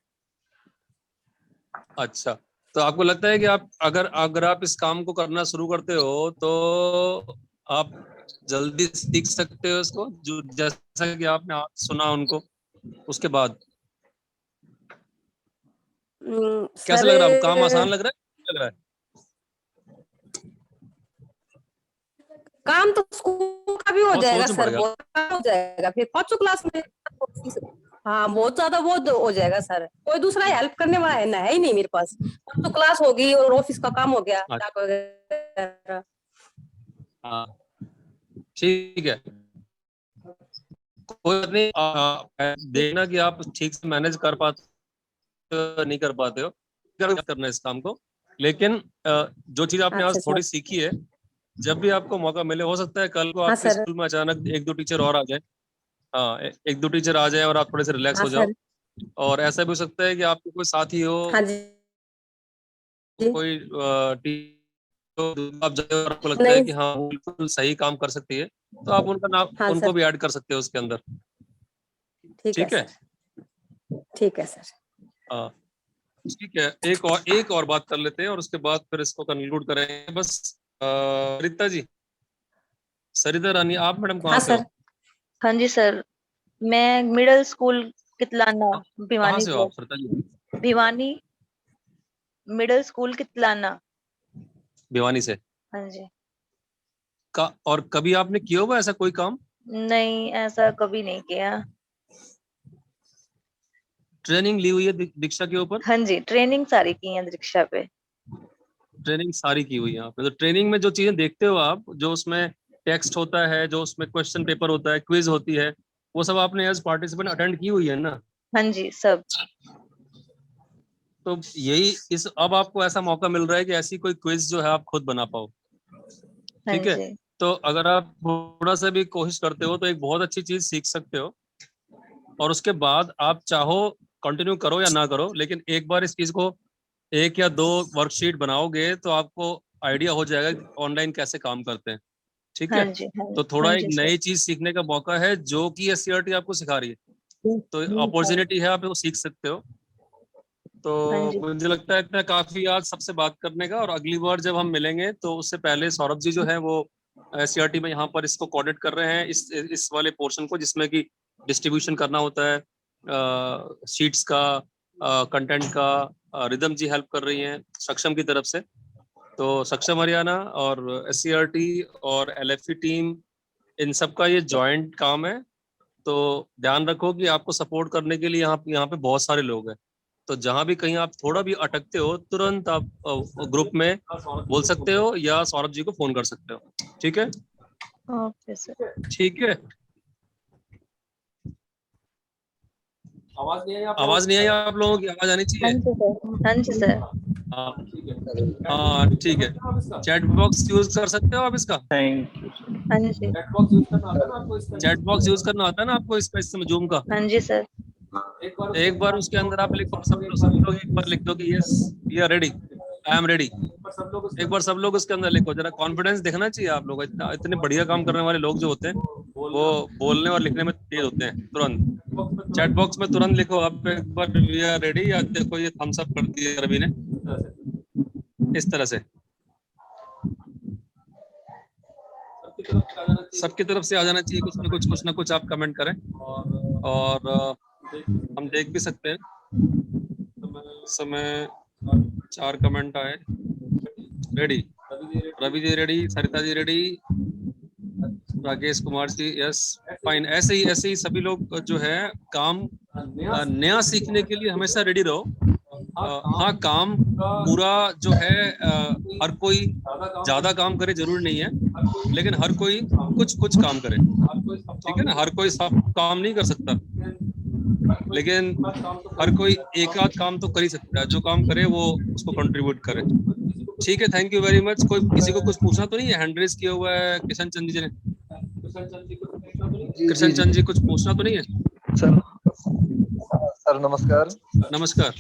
अच्छा, तो आपको लगता है कि आप अगर अगर आप इस काम को करना शुरू करते हो तो आप जल्दी सीख सकते हो इसको, जो जैसा कि आपने आज सुना उनको, उसके बाद कैसा सर लग रहा है? आपको काम आसान लग रहा है, लग रहा है? काम तो स्कूल का भी हो बहुत जाएगा सोच में पड़ सर, गया। बहुत काम हो जाएगा फिर 5वीं क्लास में। हाँ, बहुत ज्यादा वो हो जाएगा सर। कोई दूसरा हेल्प करने वाला है ना, है ही नहीं मेरे पास। 5वीं क्लास होगी और ऑफिस का काम हो गया, अच्छा, डाक वगैरह। हाँ, ठीक है, कोई बात नहीं। देखना कि आप ठीक से मैनेज कर पाते हो नहीं कर पाते हो, करना है इस काम को। लेकिन जो चीज आपने अच्छा आज सर। थोड़ी सीखी है, जब भी आपको मौका मिले, हो सकता है कल को हाँ आपके सर। स्कूल में अचानक एक दो टीचर और आ जाए। हाँ, एक दो टीचर आ जाए और आप थोड़े से रिलैक्स हाँ हो जाओ। सर। और ऐसा भी हो सकता है कि आपके कोई साथी हो, हाँ जी। कोई तो आप जाए और आपको लगता है नहीं। कि हाँ वो बिल्कुल सही काम कर सकती है, तो आप उनका नाम, हाँ उनको सर, भी ऐड कर सकते हो उसके अंदर। ठीक है ठीक है, सर। ठीक है सर। हाँ, ठीक है। एक और बात कर लेते हैं और उसके बाद फिर इसको कंक्लूड करेंगे बस। सरिता जी, सरिता रानी, आप मैडम कहाँ हाँ से सर। हो? हाँ जी सर, मैं मिडिल स्कूल कितलाना, कहाँ भिवानी से हो आप block. Sarita ji? Bhiwani middle school Kitlana. Bhiwani से हाँ जी। का? और कभी आपने किया हुआ ऐसा कोई काम? नहीं, ऐसा कभी नहीं किया। ट्रेनिंग ली हुई है दीक्षा के ऊपर? हाँ जी, ट्रेनिंग सारी की है दीक्षा पे। ट्रेनिंग सारी की हुई है आपने? तो ट्रेनिंग में जो चीजें देखते हो आप, जो उसमें टेक्स्ट होता है, जो उसमें क्वेश्चन पेपर होता है, क्विज होती है, वो सब आपने एज पार्टिसिपेंट अटेंड की हुई है ना? हाँ जी, सब। तो यही इस अब आपको ऐसा मौका मिल रहा है कि ऐसी कोई क्विज जो है आप खुद बना पाओ। हाँ ठीक है, जी। तो अगर आप थोड़ा सा भी कोशिश करते हो तो एक बहुत अच्छी चीज सीख सकते हो। और उसके बाद आप चाहो कंटिन्यू करो या ना करो, लेकिन एक बार इस चीज को एक या दो वर्कशीट बनाओगे तो आपको आइडिया हो जाएगा कि ऑनलाइन कैसे काम करते हैं। ठीक हाँ है, जी। हाँ, तो थोड़ा हाँ एक जी सर। नई चीज सीखने का मौका है जो कि एससीईआरटी आपको सिखा रही है, तो अपॉर्चुनिटी है, आप वो सीख सकते हो। तो हाँ जी। मुझे लगता है इतना काफी आज सबसे बात करने का, और अगली बार जब हम मिलेंगे तो उससे पहले सौरभ जी जो है वो एससीईआरटी में यहाँ पर इसको कोऑर्डिनेट कर रहे हैं, इस वाले पोर्शन को जिसमें कि डिस्ट्रीब्यूशन करना होता है शीट्स का, कंटेंट का। रिदम जी हेल्प कर रही हैं सक्षम की तरफ से। तो सक्षम हरियाणा और SCRT और LFC टीम, इन सब का ये जॉइंट काम है। तो ध्यान रखो कि आपको सपोर्ट करने के लिए यहाँ पे बहुत सारे लोग हैं। तो जहां भी कहीं आप थोड़ा भी अटकते हो, तुरंत आप ग्रुप में बोल सकते हो या सौरभ जी को फोन कर सकते हो। ठीक है? Okay sir. ठीक है। आवाज नहीं आई आप लोगों की? आवाज आनी चाहिए। हाँ जी सर। हाँ ठीक है। चैट बॉक्स यूज कर सकते हो आप इसका? Thank you. हाँ जी। चैट बॉक्स यूज करना आता है ना आपको इसका, इसमें जूम का? हाँ जी सर। एक बार उसके अंदर आप लिखो, सब लोग एक बार लिख दो कि yes we are ready, I am ready. एक बार सब लोग उसके अंदर लिखो, जरा कॉन्फिडेंस दिखना चाहिए आप लोग। इतने बढ़िया काम करने वाले लोग जो होते हैं वो बोलने और लिखने में तेज होते हैं। तुरंत चैट बॉक्स में तुरंत लिखो आप एक बार वी आर रेडी, या देखो ये थम्स अप कर दिया रवि ने, इस तरह से सबकी तरफ से आ जाना चाहिए। कुछ ना कुछ आप कमेंट करें और हम देख भी सकते हैं। समय 4 कमेंट आए। Ready, Ravi ji ready, Sarita ji ready, Rakesh Kumar ji yes fine. ऐसे ही सभी लोग जो है काम नया सीखने के लिए हमेशा रेडी रहो। हाँ, काम पूरा जो है हर कोई ज्यादा काम करे जरूरी नहीं है, लेकिन हर कोई कुछ काम करे। ठीक है ना? हर कोई सब काम नहीं कर सकता, लेकिन हर कोई एक आध काम तो कर ही सकता है। जो काम करे वो उसको कंट्रीब्यूट करे। ठीक है, थैंक यू वेरी मच। कोई किसी को कुछ पूछना तो नहीं है? हैंड रेज किया हुआ है किशन चंद जी ने। किशन चंद जी कुछ पूछना तो नहीं है? सर नमस्कार। नमस्कार।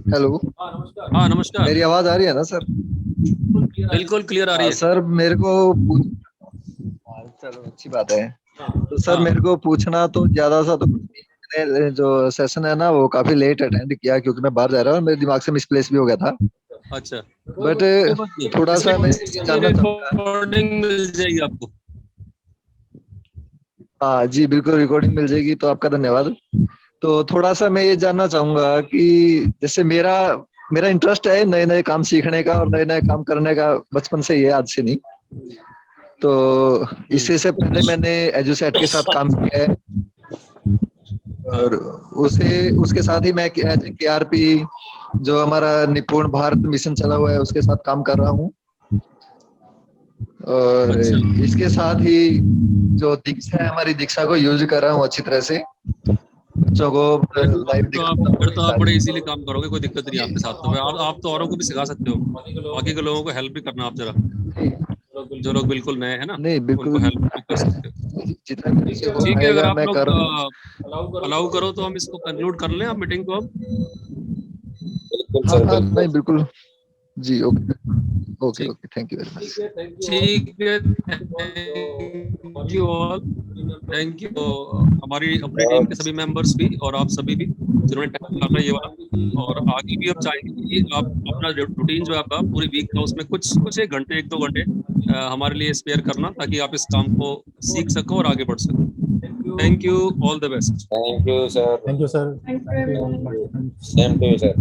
हेलो। हाँ नमस्कार। मेरी आवाज आ रही है ना सर? बिल्कुल क्लियर आ रही है। सर मेरे को चलो अच्छी बात है। तो सर मेरे को पूछना तो ज्यादा सा तो मैंने जो सेशन है ना वो काफी लेट अटेंड किया, क्योंकि मैं बाहर जा रहा हूँ, मेरे दिमाग से मिसप्लेस भी हो गया था। अच्छा, बट थोड़ा सा मैं जानना रिकॉर्डिंग मिल जाएगी आपको। हाँ जी बिल्कुल, रिकॉर्डिंग मिल जाएगी तो आपका धन्यवाद। तो थोड़ा सा मैं ये जानना चाहूंगा कि जैसे मेरा इंटरेस्ट है नए नए काम सीखने का और नए नए काम करने का, बचपन से ही है, आज से नहीं। तो इससे से पहले मैंने एजुसेट के साथ काम किया है, और उसके साथ ही मैं KRP जो हमारा निपुण भारत मिशन चला हुआ है उसके साथ काम कर रहा हूँ। और इसके साथ ही जो दीक्षा है हमारी, दीक्षा को यूज कर रहा हूँ अच्छी तरह से। बच्चों को लाइव तो आप बड़े इजीली काम करोगे, कोई दिक्कत नहीं आपके साथ। तो आप तो औरों को भी सिखा सकते हो, बाकी के लोगों को हेल्प भी करना आप जरा, जो लोग बिल्कुल नए हैं ना, नहीं बिल्कुल उनको हेल्प भी कर सकते हो। ठीक है, अगर आप लोग अलाउ करो तो हम इसको कंक्लूड कर लें, आप मीटिंग को। हाँ नहीं बिल्कुल जी, okay thank you very much. ठीक है, thank you all, thank you हमारी अपनी टीम के सभी मेंबर्स भी और आप सभी भी जिन्होंने टाइम निकाला ये वाला। और आगे भी अब चाहेंगे कि आप अपना रूटीन जो है आपका पूरी वीक का, उसमें कुछ 1 घंटे 1-2 घंटे हमारे लिए स्पेयर करना, ताकि आप इस काम को सीख सको और आगे बढ़ सको। Thank you, all the best. Thank you sir. Thank you sir. Same to you sir.